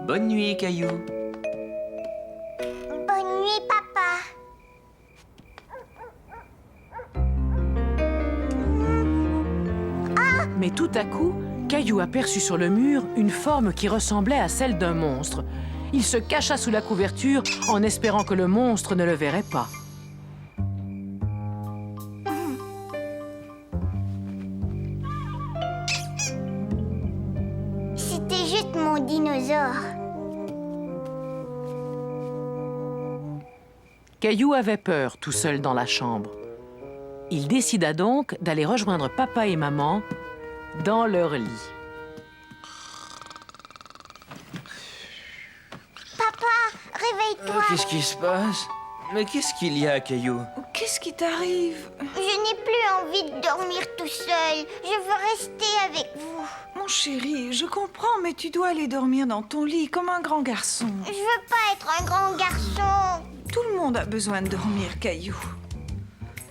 Bonne nuit, Caillou. Bonne nuit, papa. Mais tout à coup, Caillou aperçut sur le mur une forme qui ressemblait à celle d'un monstre. Il se cacha sous la couverture en espérant que le monstre ne le verrait pas. C'était juste mon dinosaure. Caillou avait peur tout seul dans la chambre. Il décida donc d'aller rejoindre papa et maman dans leur lit. Papa, réveille-toi. Qu'est-ce qui se passe? Mais qu'est-ce qu'il y a, Caillou? Qu'est-ce qui t'arrive? Je n'ai plus envie de dormir tout seul. Je veux rester avec vous. Mon chéri, je comprends, mais tu dois aller dormir dans ton lit comme un grand garçon. Je veux pas être un grand garçon. Tout le monde a besoin de dormir, Caillou.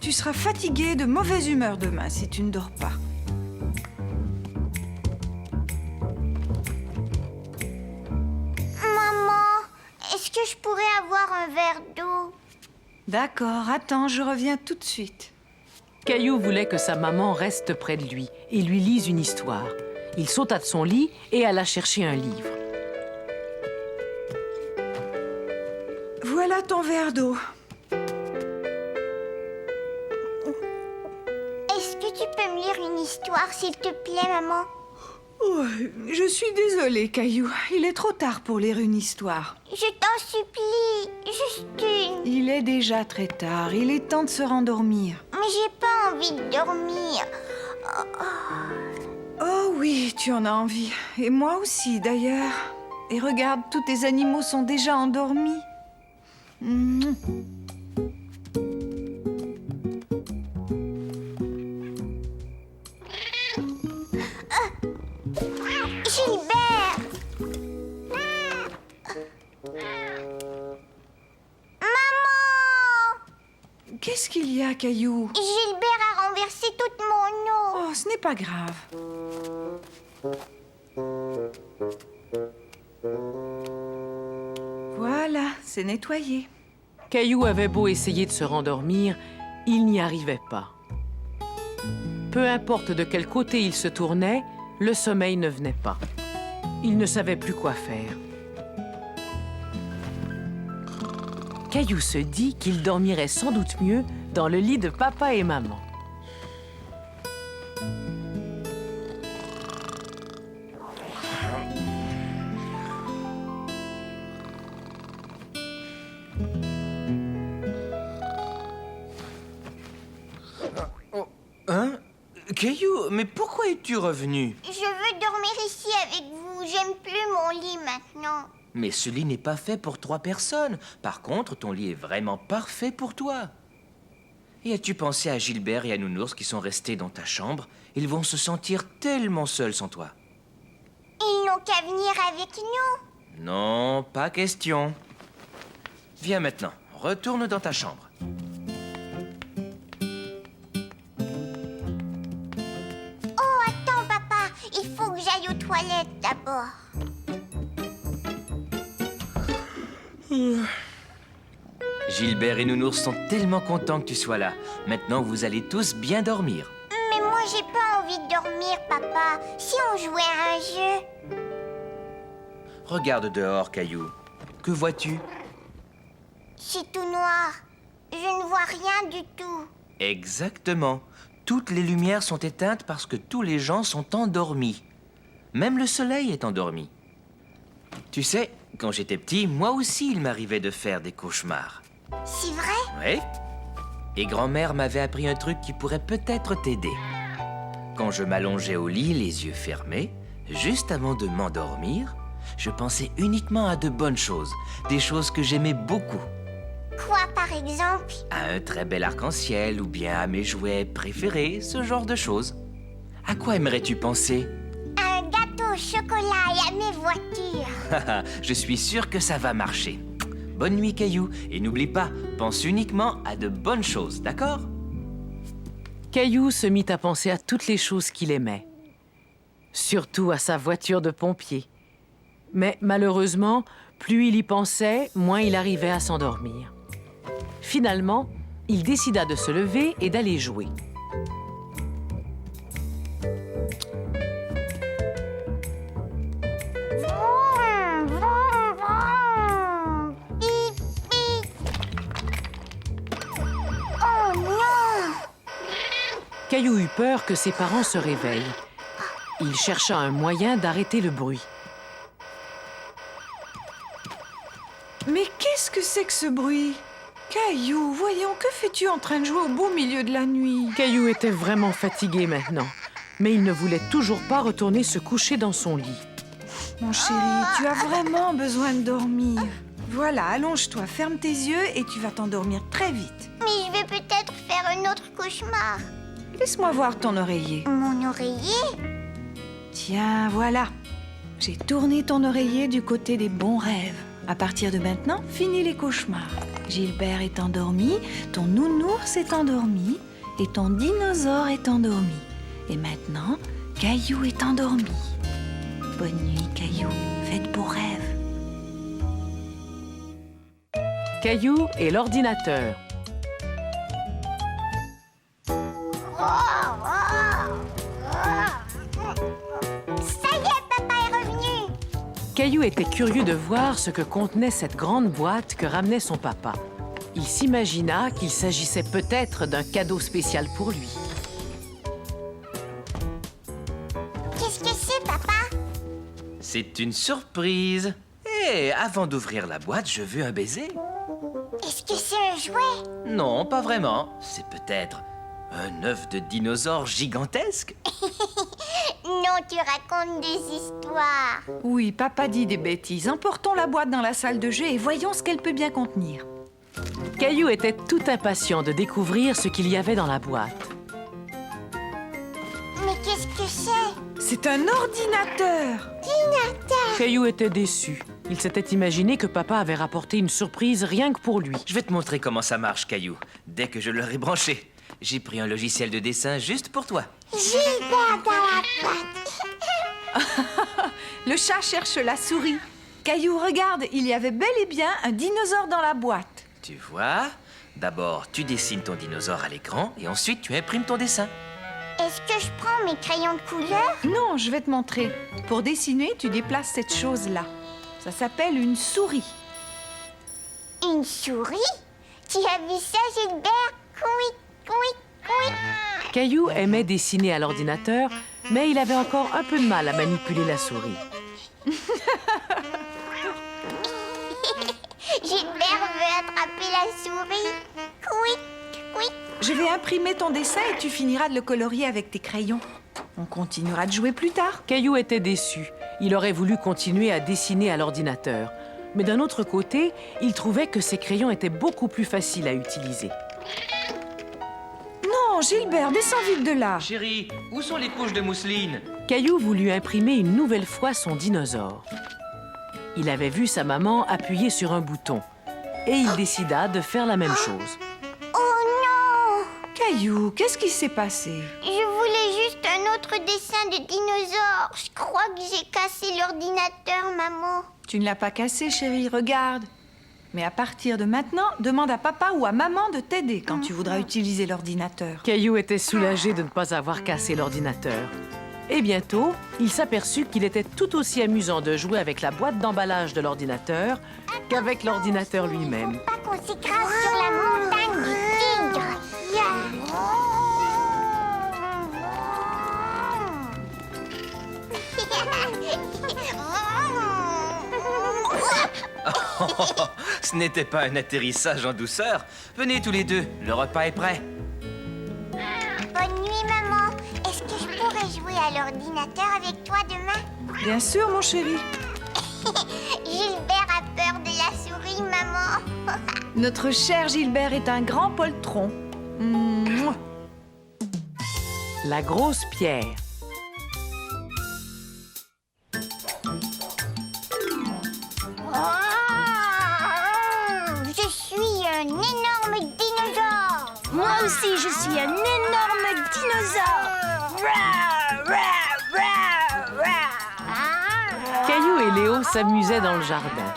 Tu seras fatigué, de mauvaise humeur demain si tu ne dors pas. Maman, est-ce que je pourrais avoir un verre d'eau? D'accord, attends, je reviens tout de suite. Caillou voulait que sa maman reste près de lui et lui lise une histoire. Il sauta de son lit et alla chercher un livre. Voilà ton verre d'eau. Est-ce que tu peux me lire une histoire, s'il te plaît, maman? Oh, je suis désolée, Caillou. Il est trop tard pour lire une histoire. Je t'en supplie, juste une. Il est déjà très tard. Il est temps de se rendormir. Mais j'ai pas envie de dormir. Oh oui, tu en as envie. Et moi aussi, d'ailleurs. Et regarde, tous tes animaux sont déjà endormis. Mmh. Gilbert! Maman! Qu'est-ce qu'il y a, Caillou? Gilbert a renversé toute mon eau. Oh, ce n'est pas grave. Voilà, c'est nettoyé. Caillou avait beau essayer de se rendormir, il n'y arrivait pas. Peu importe de quel côté il se tournait, le sommeil ne venait pas. Il ne savait plus quoi faire. Caillou se dit qu'il dormirait sans doute mieux dans le lit de papa et maman. Hein? Caillou, mais pourquoi es-tu revenu? Je veux dormir ici avec vous. J'aime plus mon lit maintenant. Mais ce lit n'est pas fait pour 3 personnes. Par contre, ton lit est vraiment parfait pour toi. Et as-tu pensé à Gilbert et à Nounours qui sont restés dans ta chambre? Ils vont se sentir tellement seuls sans toi. Ils n'ont qu'à venir avec nous. Non, pas question. Viens maintenant, retourne dans ta chambre. Oh, attends, papa. Il faut que j'aille aux toilettes d'abord. Gilbert et Nounours sont tellement contents que tu sois là. Maintenant, vous allez tous bien dormir. Mais moi, j'ai pas envie de dormir, papa. Si on jouait à un jeu. Regarde dehors, Caillou. Que vois-tu? C'est tout noir. Je ne vois rien du tout. Exactement. Toutes les lumières sont éteintes parce que tous les gens sont endormis. Même le soleil est endormi. Tu sais, quand j'étais petit, moi aussi, il m'arrivait de faire des cauchemars. C'est vrai? Oui. Et grand-mère m'avait appris un truc qui pourrait peut-être t'aider. Quand je m'allongeais au lit, les yeux fermés, juste avant de m'endormir, je pensais uniquement à de bonnes choses, des choses que j'aimais beaucoup. Quoi, par exemple? À un très bel arc-en-ciel ou bien à mes jouets préférés, ce genre de choses. À quoi aimerais-tu penser? À un gâteau au chocolat et à mes voitures. Je suis sûr que ça va marcher. Bonne nuit, Caillou. Et n'oublie pas, pense uniquement à de bonnes choses, d'accord? Caillou se mit à penser à toutes les choses qu'il aimait. Surtout à sa voiture de pompier. Mais malheureusement, plus il y pensait, moins il arrivait à s'endormir. Finalement, il décida de se lever et d'aller jouer. Vroom, vroom, vroom. Bip, bip. Oh non! Caillou eut peur que ses parents se réveillent. Il chercha un moyen d'arrêter le bruit. Mais qu'est-ce que c'est que ce bruit? Caillou, voyons, que fais-tu en train de jouer au beau milieu de la nuit? Caillou était vraiment fatigué maintenant, mais il ne voulait toujours pas retourner se coucher dans son lit. Mon chéri, tu as vraiment besoin de dormir. Voilà, allonge-toi, ferme tes yeux et tu vas t'endormir très vite. Mais je vais peut-être faire un autre cauchemar. Laisse-moi voir ton oreiller. Mon oreiller? Tiens, voilà. J'ai tourné ton oreiller du côté des bons rêves. À partir de maintenant, finis les cauchemars. Gilbert est endormi, ton nounours est endormi et ton dinosaure est endormi. Et maintenant, Caillou est endormi. Bonne nuit, Caillou. Fais de beaux rêves. Caillou et l'ordinateur. Ça y est, papa est revenu. Caillou était curieux de voir ce que contenait cette grande boîte que ramenait son papa. Il s'imagina qu'il s'agissait peut-être d'un cadeau spécial pour lui. Qu'est-ce que c'est, papa? C'est une surprise. Et avant d'ouvrir la boîte, je veux un baiser. Est-ce que c'est un jouet? Non, pas vraiment. C'est peut-être un œuf de dinosaure gigantesque. Non, tu racontes des histoires. Oui, papa dit des bêtises. Emportons la boîte dans la salle de jeu et voyons ce qu'elle peut bien contenir. Caillou était tout impatient de découvrir ce qu'il y avait dans la boîte. Mais qu'est-ce que c'est? C'est un ordinateur! Caillou était déçu. Il s'était imaginé que papa avait rapporté une surprise rien que pour lui. Je vais te montrer comment ça marche, Caillou. Dès que je l'aurai branché, j'ai pris un logiciel de dessin juste pour toi. Gilbert dans la boîte. Le chat cherche la souris. Caillou, regarde, il y avait bel et bien un dinosaure dans la boîte. Tu vois? D'abord, tu dessines ton dinosaure à l'écran et ensuite tu imprimes ton dessin. Est-ce que je prends mes crayons de couleur? Non, je vais te montrer. Pour dessiner, tu déplaces cette chose-là. Ça s'appelle une souris. Une souris? Tu as vu ça, Gilbert? Oui, oui, oui. Caillou aimait dessiner à l'ordinateur, mais il avait encore un peu de mal à manipuler la souris. Gilbert veut attraper la souris. Oui, oui. Je vais imprimer ton dessin et tu finiras de le colorier avec tes crayons. On continuera de jouer plus tard. Caillou était déçu. Il aurait voulu continuer à dessiner à l'ordinateur. Mais d'un autre côté, il trouvait que ses crayons étaient beaucoup plus faciles à utiliser. Non, Gilbert, descends vite de là. Chérie, où sont les couches de mousseline? Caillou voulut imprimer une nouvelle fois son dinosaure. Il avait vu sa maman appuyer sur un bouton et il décida de faire la même chose. Oh non! Caillou, qu'est-ce qui s'est passé? Je voulais juste un autre dessin de dinosaure. Je crois que j'ai cassé l'ordinateur, maman. Tu ne l'as pas cassé, chérie, regarde. Mais à partir de maintenant, demande à papa ou à maman de t'aider quand tu voudras utiliser l'ordinateur. Caillou était soulagé de ne pas avoir cassé l'ordinateur. Et bientôt, il s'aperçut qu'il était tout aussi amusant de jouer avec la boîte d'emballage de l'ordinateur qu'avec l'ordinateur lui-même. Pas qu'on s'écrase sur la montagne du tigre. Ce n'était pas un atterrissage en douceur. Venez tous les deux, le repas est prêt. Bonne nuit, maman. Est-ce que je pourrais jouer à l'ordinateur avec toi demain? Bien sûr, mon chéri. Gilbert a peur de la souris, maman. Notre cher Gilbert est un grand poltron. Mouah. La grosse pierre. Je suis un énorme dinosaure. Moi aussi, je suis un énorme dinosaure. Caillou et Léo s'amusaient dans le jardin.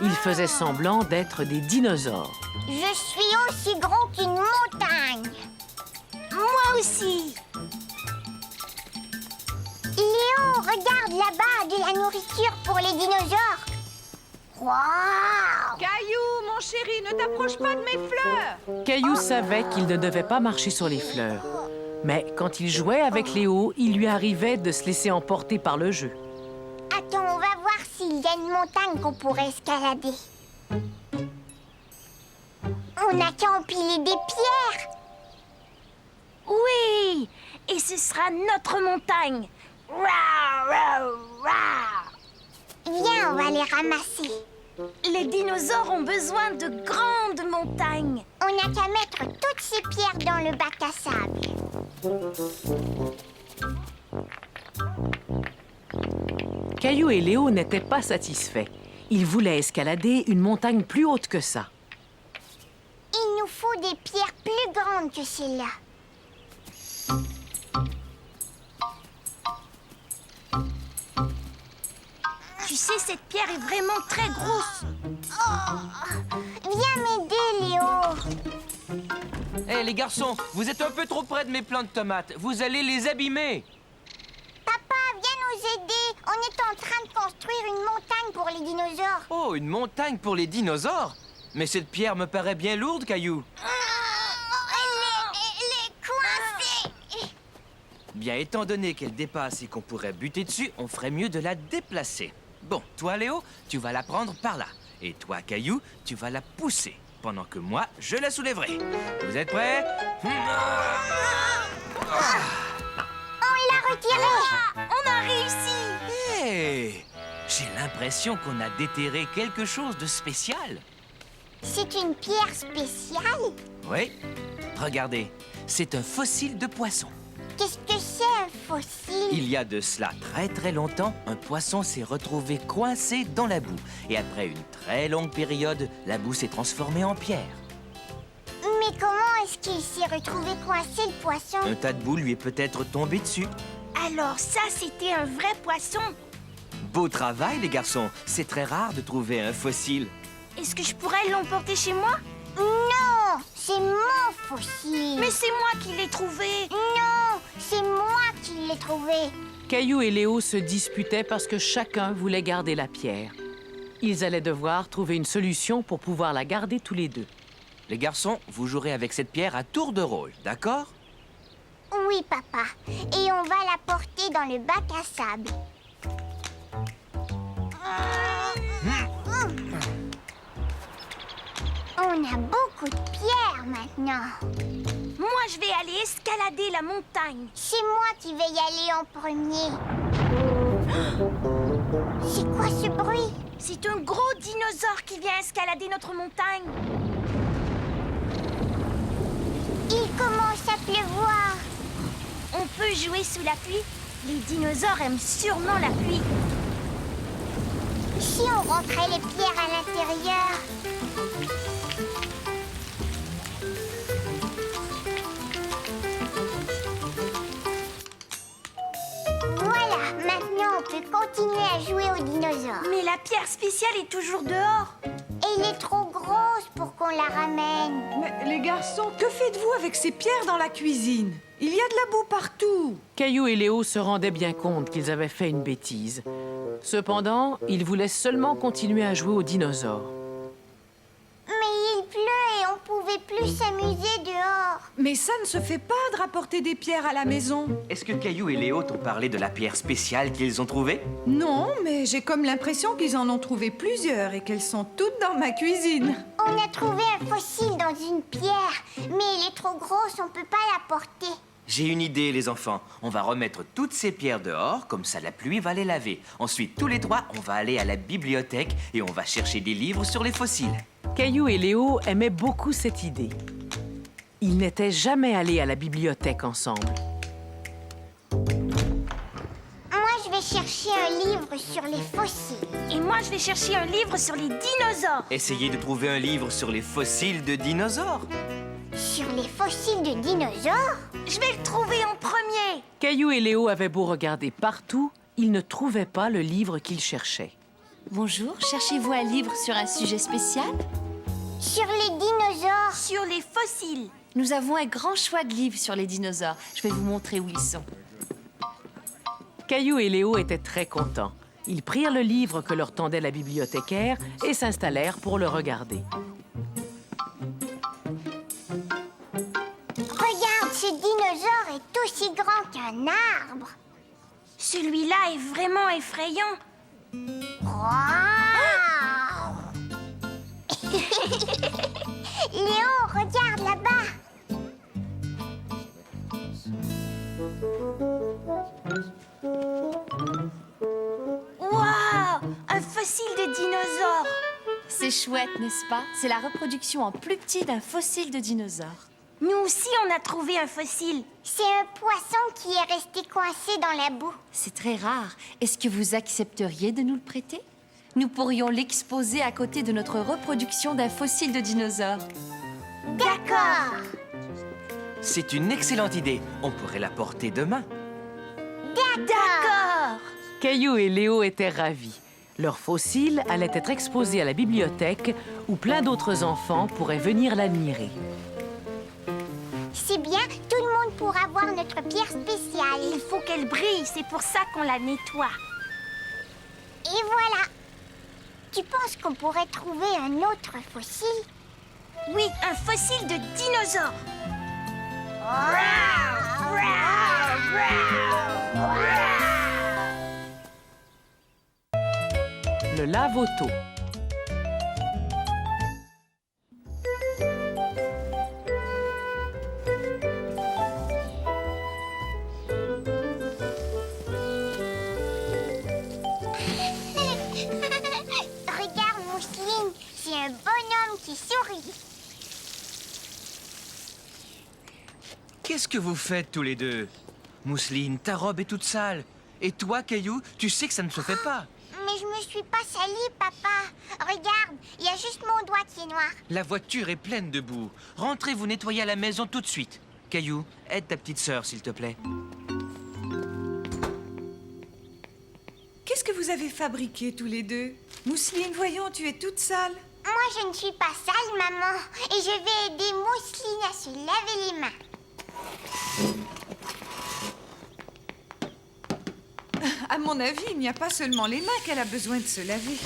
Ils faisaient semblant d'être des dinosaures. Je suis aussi grand qu'une montagne. Moi aussi. Léo, regarde là-bas, de la nourriture pour les dinosaures. Waouh! Caillou, mon chéri, ne t'approche pas de mes fleurs. Caillou savait qu'il ne devait pas marcher sur les fleurs. Mais quand il jouait avec Léo, il lui arrivait de se laisser emporter par le jeu. Attends, on va voir s'il y a une montagne qu'on pourrait escalader. On n'a qu'à empiler des pierres. Oui, et ce sera notre montagne. Viens, on va les ramasser. Les dinosaures ont besoin de grandes montagnes. On n'a qu'à mettre toutes ces pierres dans le bac à sable. Caillou et Léo n'étaient pas satisfaits. Ils voulaient escalader une montagne plus haute que ça. Il nous faut des pierres plus grandes que celles-là. Tu sais, cette pierre est vraiment très grosse. Viens m'aider, Léo. Hé, les garçons, vous êtes un peu trop près de mes plants de tomates. Vous allez les abîmer. Papa, viens nous aider. On est en train de construire une montagne pour les dinosaures. Oh, une montagne pour les dinosaures? Mais cette pierre me paraît bien lourde, Caillou. Elle est coincée. Bien, étant donné qu'elle dépasse et qu'on pourrait buter dessus, on ferait mieux de la déplacer. Bon, toi, Léo, tu vas la prendre par là. Et toi, Caillou, tu vas la pousser. Pendant que moi, je la soulèverai. Vous êtes prêts? On l'a retirée. On a réussi. Hé! J'ai l'impression qu'on a déterré quelque chose de spécial. C'est une pierre spéciale? Oui. Regardez, c'est un fossile de poisson. Qu'est-ce que c'est un fossile? Il y a de cela très longtemps, un poisson s'est retrouvé coincé dans la boue. Et après une très longue période, la boue s'est transformée en pierre. Mais comment est-ce qu'il s'est retrouvé coincé, le poisson? Un tas de boue lui est peut-être tombé dessus. Alors ça, c'était un vrai poisson. Beau travail, les garçons. C'est très rare de trouver un fossile. Est-ce que je pourrais l'emporter chez moi? Non, c'est mon fossile. Mais c'est moi qui l'ai trouvé. Non, c'est moi qui l'ai trouvé. Caillou et Léo se disputaient parce que chacun voulait garder la pierre. Ils allaient devoir trouver une solution pour pouvoir la garder tous les deux. Les garçons, vous jouerez avec cette pierre à tour de rôle, d'accord? Oui, papa. Et on va la porter dans le bac à sable. On a beaucoup de pierres maintenant. Moi, je vais aller escalader la montagne. C'est moi qui vais y aller en premier. C'est quoi ce bruit? C'est un gros dinosaure qui vient escalader notre montagne. Il commence à pleuvoir. On peut jouer sous la pluie. Les dinosaures aiment sûrement la pluie. Si on rentrait les pierres à l'intérieur. Voilà, maintenant on peut continuer à jouer aux dinosaures. Mais la pierre spéciale est toujours dehors. Elle est trop grosse pour qu'on la ramène. Mais les garçons, que faites-vous avec ces pierres dans la cuisine? Il y a de la boue partout. Caillou et Léo se rendaient bien compte qu'ils avaient fait une bêtise. Cependant, ils voulaient seulement continuer à jouer aux dinosaures. Mais il pleut et on pouvait plus s'amuser dehors. Mais ça ne se fait pas de rapporter des pierres à la maison. Est-ce que Caillou et Léo t'ont parlé de la pierre spéciale qu'ils ont trouvée? Non, mais j'ai comme l'impression qu'ils en ont trouvé plusieurs et qu'elles sont toutes dans ma cuisine. On a trouvé un fossile dans une pierre, mais elle est trop grosse, on peut pas la porter. J'ai une idée, les enfants. On va remettre toutes ces pierres dehors, comme ça la pluie va les laver. Ensuite, tous les trois, on va aller à la bibliothèque et on va chercher des livres sur les fossiles. Caillou et Léo aimaient beaucoup cette idée. Ils n'étaient jamais allés à la bibliothèque ensemble. Moi, je vais chercher un livre sur les fossiles. Et moi, je vais chercher un livre sur les dinosaures. Essayez de trouver un livre sur les fossiles de dinosaures. Sur les fossiles de dinosaures? Je vais le trouver en premier. Caillou et Léo avaient beau regarder partout, ils ne trouvaient pas le livre qu'ils cherchaient. Bonjour, cherchez-vous un livre sur un sujet spécial? Sur les dinosaures? Sur les fossiles. Nous avons un grand choix de livres sur les dinosaures. Je vais vous montrer où ils sont. Caillou et Léo étaient très contents. Ils prirent le livre que leur tendait la bibliothécaire et s'installèrent pour le regarder. Regarde, ce dinosaure est aussi grand qu'un arbre. Celui-là est vraiment effrayant. Wow! Léo, regarde là-bas. Waouh! Un fossile de dinosaure. C'est chouette, n'est-ce pas? C'est la reproduction en plus petit d'un fossile de dinosaure. Nous aussi, on a trouvé un fossile. C'est un poisson qui est resté coincé dans la boue. C'est très rare. Est-ce que vous accepteriez de nous le prêter? Nous pourrions l'exposer à côté de notre reproduction d'un fossile de dinosaure. D'accord. C'est une excellente idée. On pourrait la porter demain. D'accord. Caillou et Léo étaient ravis. Leur fossile allait être exposé à la bibliothèque où plein d'autres enfants pourraient venir l'admirer. C'est bien, tout le monde pourra voir notre pierre spéciale. Il faut qu'elle brille, c'est pour ça qu'on la nettoie. Et voilà. Tu penses qu'on pourrait trouver un autre fossile? Oui, un fossile de dinosaure. Le lave-auto. Regarde, Mousseline, c'est un bonhomme qui sourit. Qu'est-ce que vous faites tous les deux? Mousseline, ta robe est toute sale. Et toi, Caillou, tu sais que ça ne se fait pas. Mais je me suis pas salie, papa. Regarde, il y a juste mon doigt qui est noir. La voiture est pleine de boue. Rentrez vous nettoyer à la maison tout de suite. Caillou, aide ta petite sœur, s'il te plaît. Qu'est-ce que vous avez fabriqué tous les deux? Mousseline, voyons, tu es toute sale. Moi, je ne suis pas sale, maman. Et je vais aider Mousseline à se laver les mains. À mon avis, il n'y a pas seulement les mains qu'elle a besoin de se laver.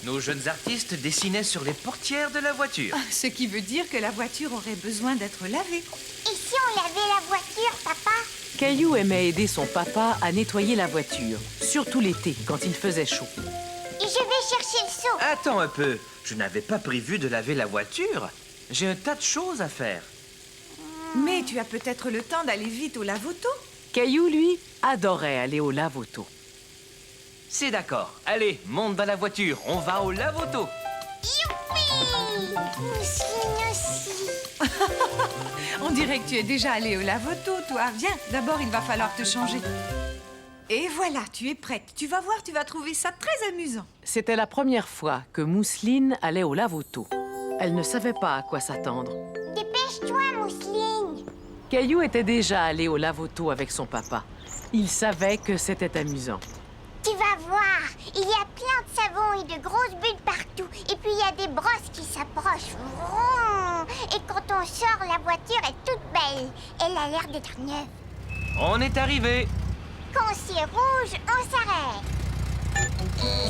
Nos jeunes artistes dessinaient sur les portières de la voiture. Ce qui veut dire que la voiture aurait besoin d'être lavée. Et si on lavait la voiture, papa? Caillou aimait aider son papa à nettoyer la voiture, surtout l'été, quand il faisait chaud. Et je vais chercher le seau. Attends un peu, je n'avais pas prévu de laver la voiture. J'ai un tas de choses à faire. Mais tu as peut-être le temps d'aller vite au lave-auto. Caillou, lui, adorait aller au lave-auto. C'est d'accord. Allez, monte dans la voiture, on va au lave-auto. Youpi! Mousseline aussi. On dirait que tu es déjà allé au lave-auto, toi. Viens, d'abord, il va falloir te changer. Et voilà, tu es prête. Tu vas voir, tu vas trouver ça très amusant. C'était la première fois que Mousseline allait au lave-auto. Elle ne savait pas à quoi s'attendre. Dépêche-toi, Mousseline. Caillou était déjà allé au lave-auto avec son papa. Il savait que c'était amusant. Tu vas voir, il y a plein de savon et de grosses bulles partout. Et puis il y a des brosses qui s'approchent. Vroom. Et quand on sort, la voiture est toute belle. Elle a l'air d'être neuve. On est arrivé. Quand c'est rouge, on s'arrête.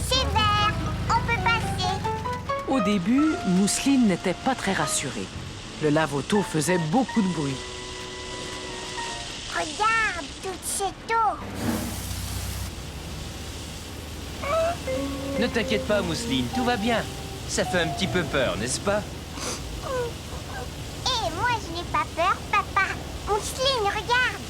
C'est vert, on peut passer. Au début, Mousseline n'était pas très rassurée. Le lave-auto faisait beaucoup de bruit. Regarde toute cette eau. Ne t'inquiète pas, Mousseline, tout va bien. Ça fait un petit peu peur, n'est-ce pas? Et moi, je n'ai pas peur, papa. Mousseline, regarde.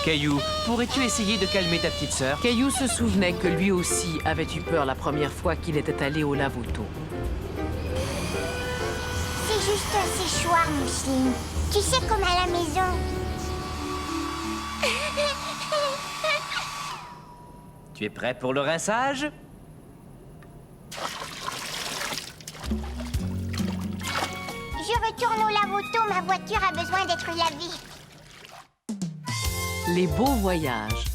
Caillou, pourrais-tu essayer de calmer ta petite sœur? Caillou se souvenait que lui aussi avait eu peur la première fois qu'il était allé au lave-auto. C'est juste un séchoir, Mousseline. Tu sais, comme à la maison. Tu es prêt pour le rinçage? Je retourne au lave-auto, ma voiture a besoin d'être lavée. Les beaux voyages.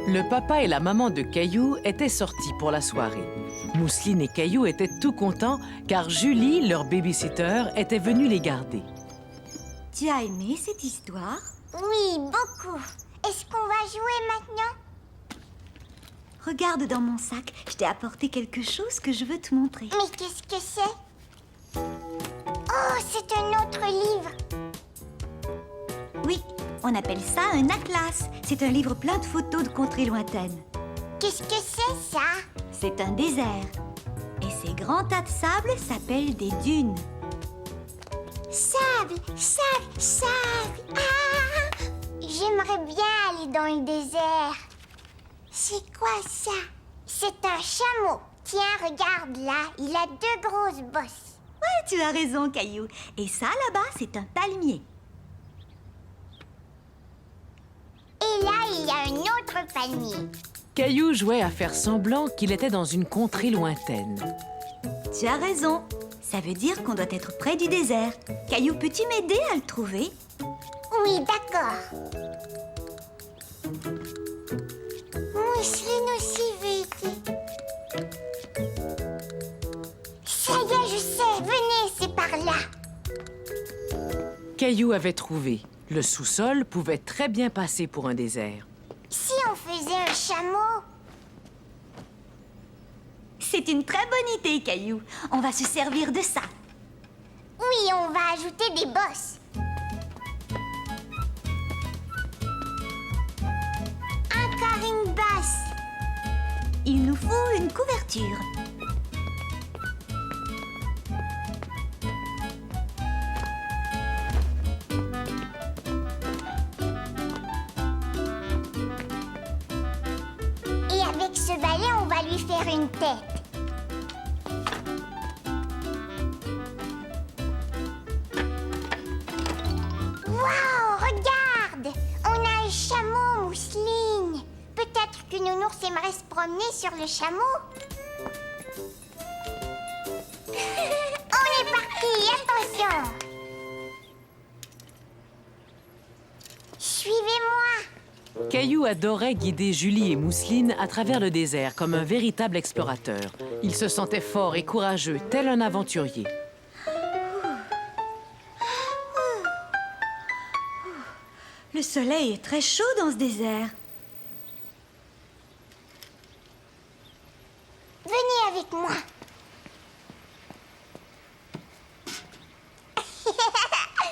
Le papa et la maman de Caillou étaient sortis pour la soirée. Mousseline et Caillou étaient tout contents car Julie, leur babysitter, était venue les garder. Tu as aimé cette histoire? Oui, beaucoup. Est-ce qu'on va jouer maintenant? Regarde dans mon sac, je t'ai apporté quelque chose que je veux te montrer. Mais qu'est-ce que c'est? Oh, c'est un autre livre. Oui, on appelle ça un atlas. C'est un livre plein de photos de contrées lointaines. Qu'est-ce que c'est, ça? C'est un désert. Et ces grands tas de sable s'appellent des dunes. Sable, sable, sable. Ah! J'aimerais bien aller dans le désert. C'est quoi ça? C'est un chameau. Tiens, regarde là, il a 2 grosses bosses. Ouais, tu as raison, Caillou. Et ça, là-bas, c'est un palmier. Et là, il y a un autre palmier. Caillou jouait à faire semblant qu'il était dans une contrée lointaine. Tu as raison. Ça veut dire qu'on doit être près du désert. Caillou, peux-tu m'aider à le trouver? Oui, d'accord. Mousseline aussi veut aider. Ça y est, je sais. Venez, c'est par là. Caillou avait trouvé. Le sous-sol pouvait très bien passer pour un désert. Si on faisait un chameau? C'est une très bonne idée, Caillou. On va se servir de ça. Oui, on va ajouter des bosses. Encore une bosse. Il nous faut une couverture. Et avec ce balai, on va lui faire une tête. Waouh, regarde! On a un chameau, Mousseline. Peut-être que Nounours aimerait se promener sur le chameau. On est parti, attention! Suivez-moi! Caillou adorait guider Julie et Mousseline à travers le désert comme un véritable explorateur. Il se sentait fort et courageux, tel un aventurier. Le soleil est très chaud dans ce désert. Venez avec moi.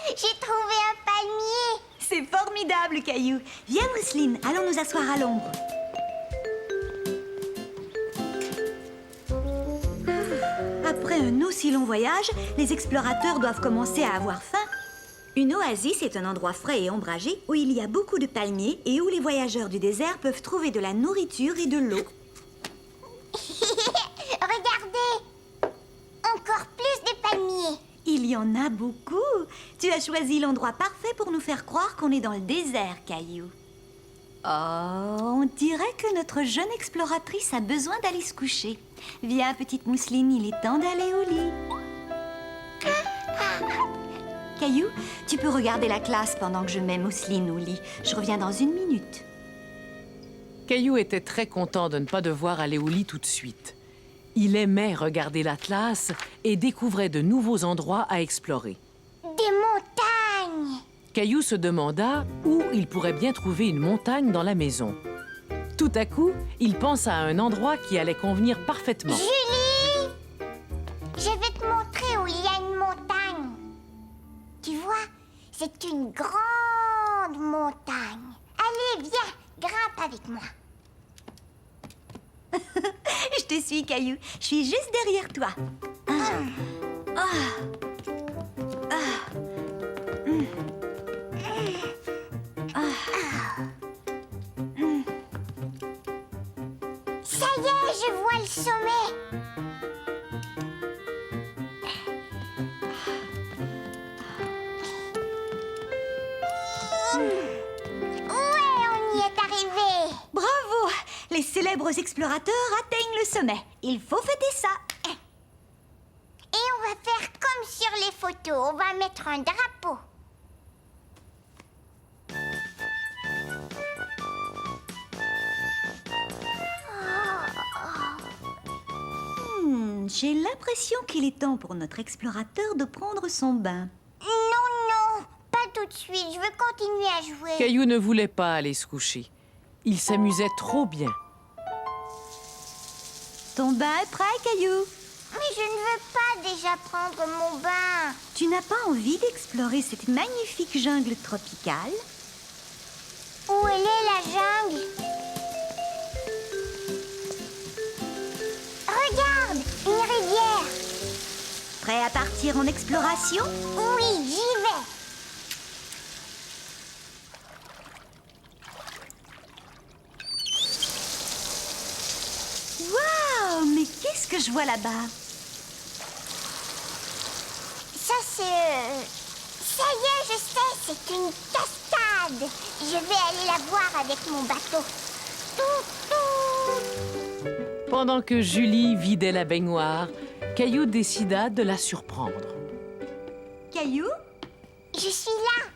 J'ai trouvé un palmier. C'est formidable, Caillou. Viens, Mousseline, allons nous asseoir à l'ombre. Après un aussi long voyage, les explorateurs doivent commencer à avoir faim. Une oasis est un endroit frais et ombragé où il y a beaucoup de palmiers et où les voyageurs du désert peuvent trouver de la nourriture et de l'eau. Regardez, encore plus de palmiers. Il y en a beaucoup. Tu as choisi l'endroit parfait pour nous faire croire qu'on est dans le désert, Caillou. Oh, on dirait que notre jeune exploratrice a besoin d'aller se coucher. Viens, petite Mousseline, il est temps d'aller au lit. Caillou, tu peux regarder la classe pendant que je mets Mousseline au lit. Je reviens dans 1 minute. Caillou était très content de ne pas devoir aller au lit tout de suite. Il aimait regarder l'Atlas et découvrait de nouveaux endroits à explorer. Des montagnes. Caillou se demanda où il pourrait bien trouver une montagne dans la maison. Tout à coup, il pensa à un endroit qui allait convenir parfaitement. Julie! Je vais te montrer où il y a une montagne. Tu vois, c'est une grande montagne. Allez, viens, grimpe avec moi. Je te suis, Caillou. Je suis juste derrière toi. Ça y est, je vois le sommet. Ouais, on y est arrivé. Bravo! Les célèbres explorateurs atteignent le sommet. Il faut fêter ça. Et on va faire comme sur les photos. On va mettre un drapeau. J'ai l'impression qu'il est temps pour notre explorateur de prendre son bain. Non, pas tout de suite. Je veux continuer à jouer. Caillou ne voulait pas aller se coucher. Il s'amusait trop bien. Ton bain est prêt, Caillou? Mais je ne veux pas déjà prendre mon bain. Tu n'as pas envie d'explorer cette magnifique jungle tropicale? Où elle est, la jungle? Regarde, une rivière. Prêt à partir en exploration? Oui, j'y vais. Waouh! Mais qu'est-ce que je vois là-bas? Ça, c'est... Ça y est, je sais, c'est une cascade. Je vais aller la voir avec mon bateau. Pendant que Julie vidait la baignoire, Caillou décida de la surprendre. Caillou? Je suis là.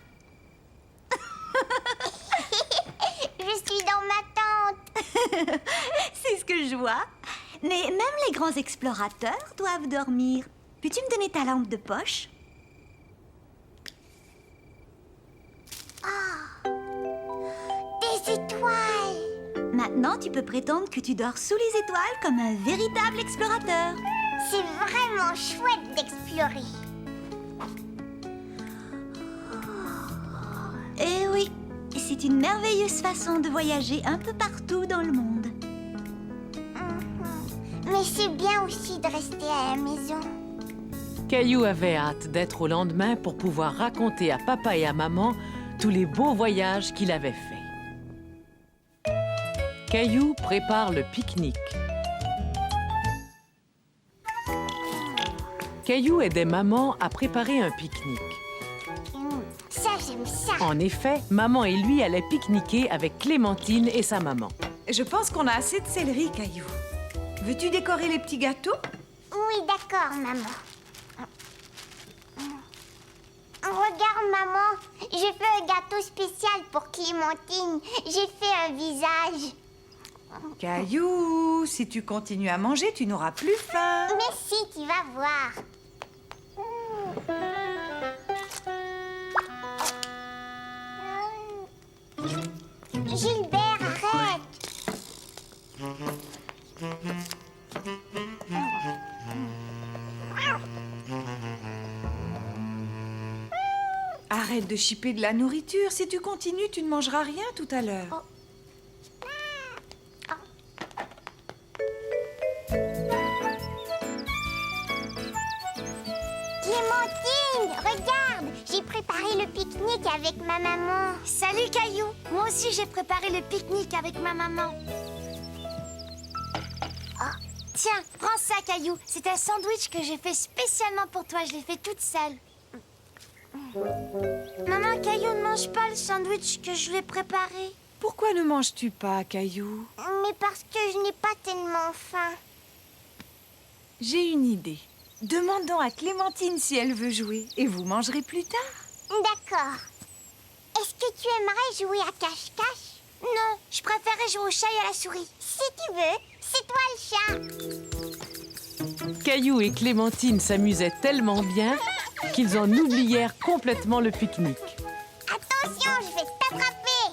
Je suis dans ma tente. C'est ce que je vois. Mais même les grands explorateurs doivent dormir. Peux-tu me donner ta lampe de poche? Des étoiles. Maintenant, tu peux prétendre que tu dors sous les étoiles comme un véritable explorateur. C'est vraiment chouette d'explorer. Eh oui, c'est une merveilleuse façon de voyager un peu partout dans le monde. Mais c'est bien aussi de rester à la maison. Caillou avait hâte d'être au lendemain pour pouvoir raconter à papa et à maman tous les beaux voyages qu'il avait faits. Caillou prépare le pique-nique. Caillou aidait maman à préparer un pique-nique. Ça, j'aime ça. En effet, maman et lui allaient pique-niquer avec Clémentine et sa maman. Je pense qu'on a assez de céleri, Caillou. Veux-tu décorer les petits gâteaux? Oui, d'accord, maman. Regarde, maman, j'ai fait un gâteau spécial pour Clémentine. J'ai fait un visage. Caillou, si tu continues à manger, tu n'auras plus faim. Mais si, tu vas voir. Gilbert, arrête. Arrête de chipper de la nourriture. Si tu continues, tu ne mangeras rien tout à l'heure. Clémentine, regarde, j'ai préparé le pique-nique avec ma maman. Salut Caillou, moi aussi j'ai préparé le pique-nique avec ma maman. Oh, tiens, prends ça Caillou, c'est un sandwich que j'ai fait spécialement pour toi, je l'ai fait toute seule. Maman, Caillou ne mange pas le sandwich que je lui ai préparé. Pourquoi ne manges-tu pas, Caillou? Mais parce que je n'ai pas tellement faim. J'ai une idée. Demandons à Clémentine si elle veut jouer et vous mangerez plus tard. D'accord. Est-ce que tu aimerais jouer à cache-cache? Non, je préférais jouer au chat et à la souris. Si tu veux, c'est toi le chat. Caillou et Clémentine s'amusaient tellement bien qu'ils en oublièrent complètement le pique-nique. Attention, je vais t'attraper.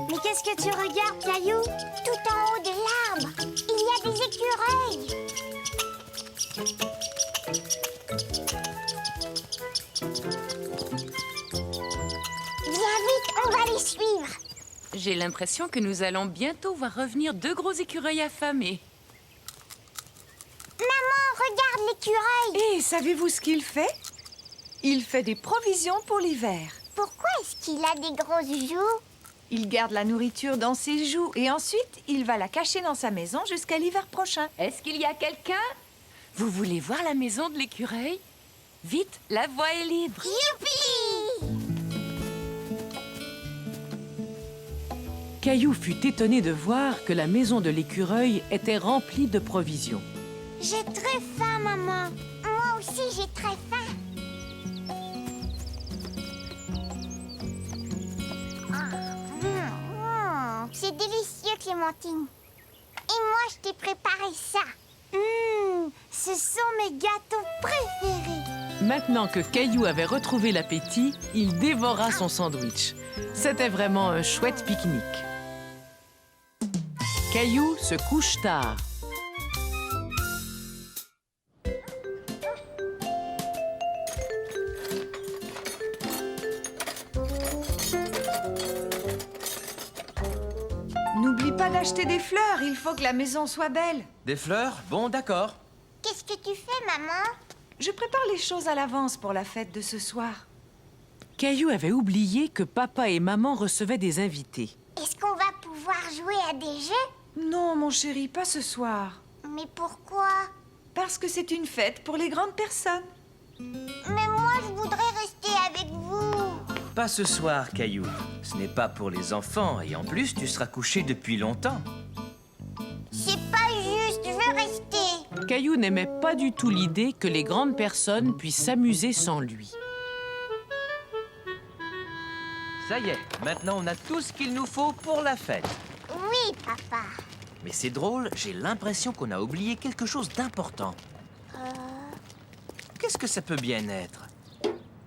Mais qu'est-ce que tu regardes, Caillou? Tout en haut de l'arbre, il y a des écureuils. Viens vite, on va les suivre. J'ai l'impression que nous allons bientôt voir revenir 2 gros écureuils affamés. Maman, regarde l'écureuil. Et savez-vous ce qu'il fait? Il fait des provisions pour l'hiver. Pourquoi est-ce qu'il a des grosses joues? Il garde la nourriture dans ses joues et ensuite il va la cacher dans sa maison jusqu'à l'hiver prochain. Est-ce qu'il y a quelqu'un? Vous voulez voir la maison de l'écureuil? Vite, la voie est libre. Youpi! Caillou fut étonné de voir que la maison de l'écureuil était remplie de provisions. J'ai très faim, maman. Moi aussi, j'ai très faim. C'est délicieux, Clémentine. Et moi, je t'ai préparé ça. Ce sont mes gâteaux préférés. Maintenant que Caillou avait retrouvé l'appétit, il dévora son sandwich. C'était vraiment un chouette pique-nique. Caillou se couche tard. N'oublie pas d'acheter des fleurs, il faut que la maison soit belle. Des fleurs? Bon, d'accord. Qu'est-ce que tu fais, maman? Je prépare les choses à l'avance pour la fête de ce soir. Caillou avait oublié que papa et maman recevaient des invités. Est-ce qu'on va pouvoir jouer à des jeux? Non, mon chéri, pas ce soir. Mais pourquoi? Parce que c'est une fête pour les grandes personnes. Mais moi, je voudrais rester avec vous. Pas ce soir, Caillou. Ce n'est pas pour les enfants et en plus, tu seras couché depuis longtemps. C'est pas juste, je veux rester. Caillou n'aimait pas du tout l'idée que les grandes personnes puissent s'amuser sans lui. Ça y est, maintenant on a tout ce qu'il nous faut pour la fête. Oui, papa. Mais c'est drôle, j'ai l'impression qu'on a oublié quelque chose d'important. Qu'est-ce que ça peut bien être?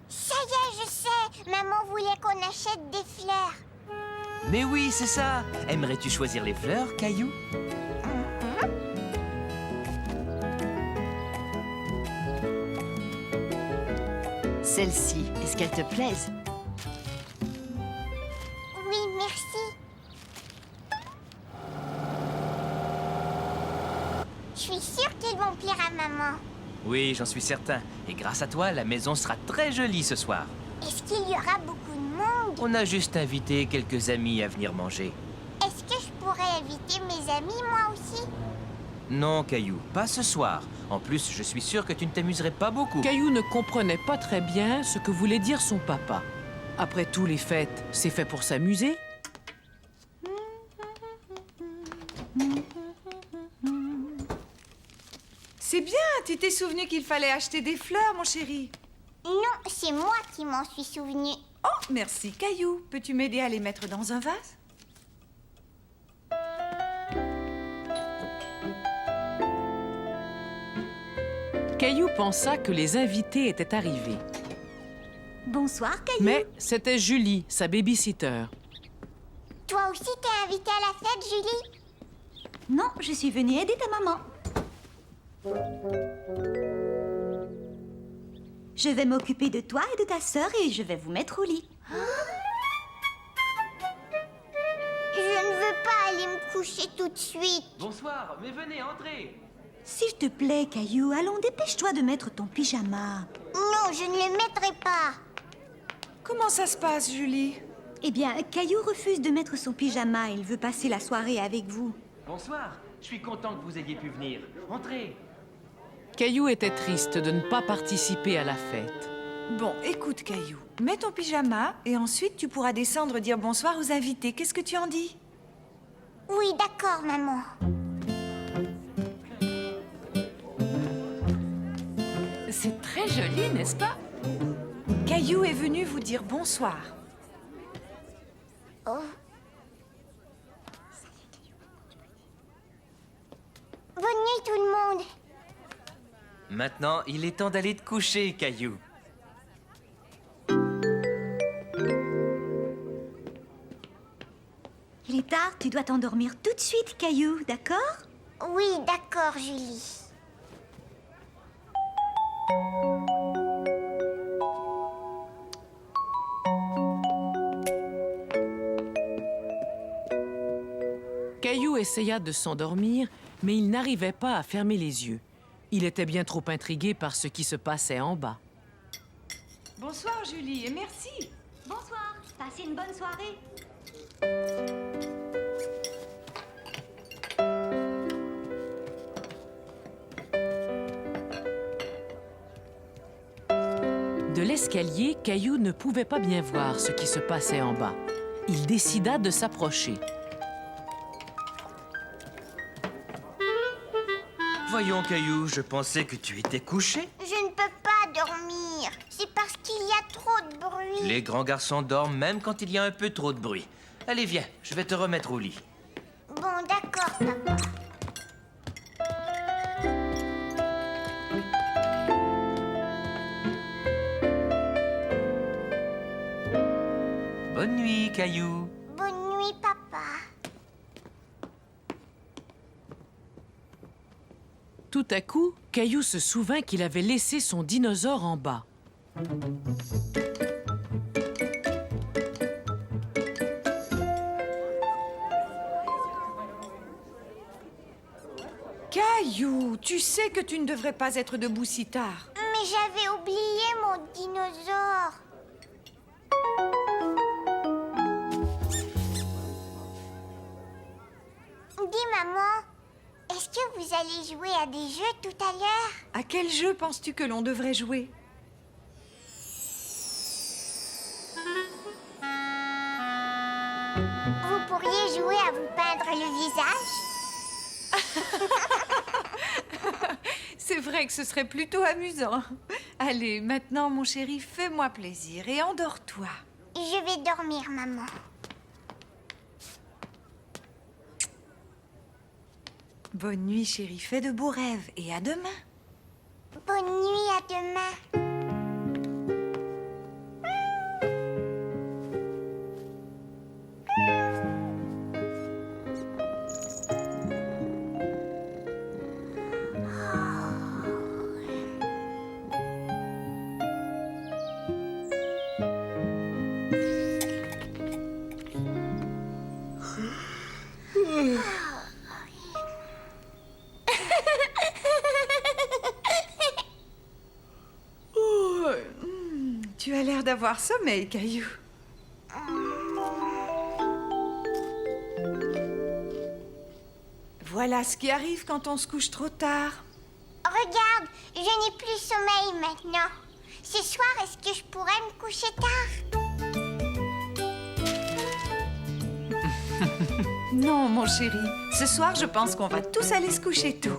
Ça y est, je sais. Maman voulait qu'on achète des fleurs. Mais oui, c'est ça. Aimerais-tu choisir les fleurs, Caillou? Celles-ci, est-ce qu'elles te plaisent? Oui, merci. Je suis sûre qu'elles vont plaire à maman. Oui, j'en suis certain. Et grâce à toi, la maison sera très jolie ce soir. Est-ce qu'il y aura beaucoup de monde? On a juste invité quelques amis à venir manger. Est-ce que je pourrais inviter mes amis, moi aussi? Non, Caillou, pas ce soir. En plus, je suis sûr que tu ne t'amuserais pas beaucoup. Caillou ne comprenait pas très bien ce que voulait dire son papa. Après tout, les fêtes, c'est fait pour s'amuser. C'est bien, tu t'es souvenu qu'il fallait acheter des fleurs, mon chéri. Non, c'est moi qui m'en suis souvenu. Oh, merci, Caillou. Peux-tu m'aider à les mettre dans un vase? Caillou pensa que les invités étaient arrivés. Bonsoir, Caillou. Mais c'était Julie, sa babysitter. Toi aussi, t'es invitée à la fête, Julie? Non, je suis venue aider ta maman. Je vais m'occuper de toi et de ta sœur et je vais vous mettre au lit. Je ne veux pas aller me coucher tout de suite. Bonsoir, mais venez, entrez. S'il te plaît, Caillou, allons, dépêche-toi de mettre ton pyjama. Non, je ne le mettrai pas. Comment ça se passe, Julie? Eh bien, Caillou refuse de mettre son pyjama. Il veut passer la soirée avec vous. Bonsoir, je suis content que vous ayez pu venir. Entrez. Caillou était triste de ne pas participer à la fête. Bon, écoute, Caillou, mets ton pyjama et ensuite tu pourras descendre dire bonsoir aux invités. Qu'est-ce que tu en dis? Oui, d'accord, maman. C'est très joli, n'est-ce pas? Caillou est venu vous dire bonsoir. Oh. Bonne nuit, tout le monde. Maintenant, il est temps d'aller te coucher, Caillou. Il est tard, tu dois t'endormir tout de suite, Caillou, d'accord? Oui, d'accord, Julie. Caillou essaya de s'endormir, mais il n'arrivait pas à fermer les yeux. Il était bien trop intrigué par ce qui se passait en bas. Bonsoir, Julie, et merci. Bonsoir, passez une bonne soirée. De l'escalier, Caillou ne pouvait pas bien voir ce qui se passait en bas. Il décida de s'approcher. Voyons, Caillou, je pensais que tu étais couché. Je ne peux pas dormir. C'est parce qu'il y a trop de bruit. Les grands garçons dorment même quand il y a un peu trop de bruit. Allez, viens, je vais te remettre au lit. Bon, d'accord, papa. Bonne nuit, Caillou. Bonne nuit, papa. Tout à coup, Caillou se souvint qu'il avait laissé son dinosaure en bas. Caillou, tu sais que tu ne devrais pas être debout si tard. Mais j'avais oublié mon dinosaure. Dis, maman, est-ce que vous allez jouer à des jeux tout à l'heure? À quel jeu penses-tu que l'on devrait jouer? Vous pourriez jouer à vous peindre le visage? C'est vrai que ce serait plutôt amusant. Allez, maintenant, mon chéri, fais-moi plaisir et endors-toi. Je vais dormir, maman. Bonne nuit, chéri. Fais de beaux rêves et à demain. Bonne nuit, à demain. Tu as l'air d'avoir sommeil, Caillou. Voilà ce qui arrive quand on se couche trop tard. Regarde, je n'ai plus sommeil maintenant. Ce soir, est-ce que je pourrais me coucher tard? Non, mon chéri. Ce soir, je pense qu'on va tous aller se coucher tôt.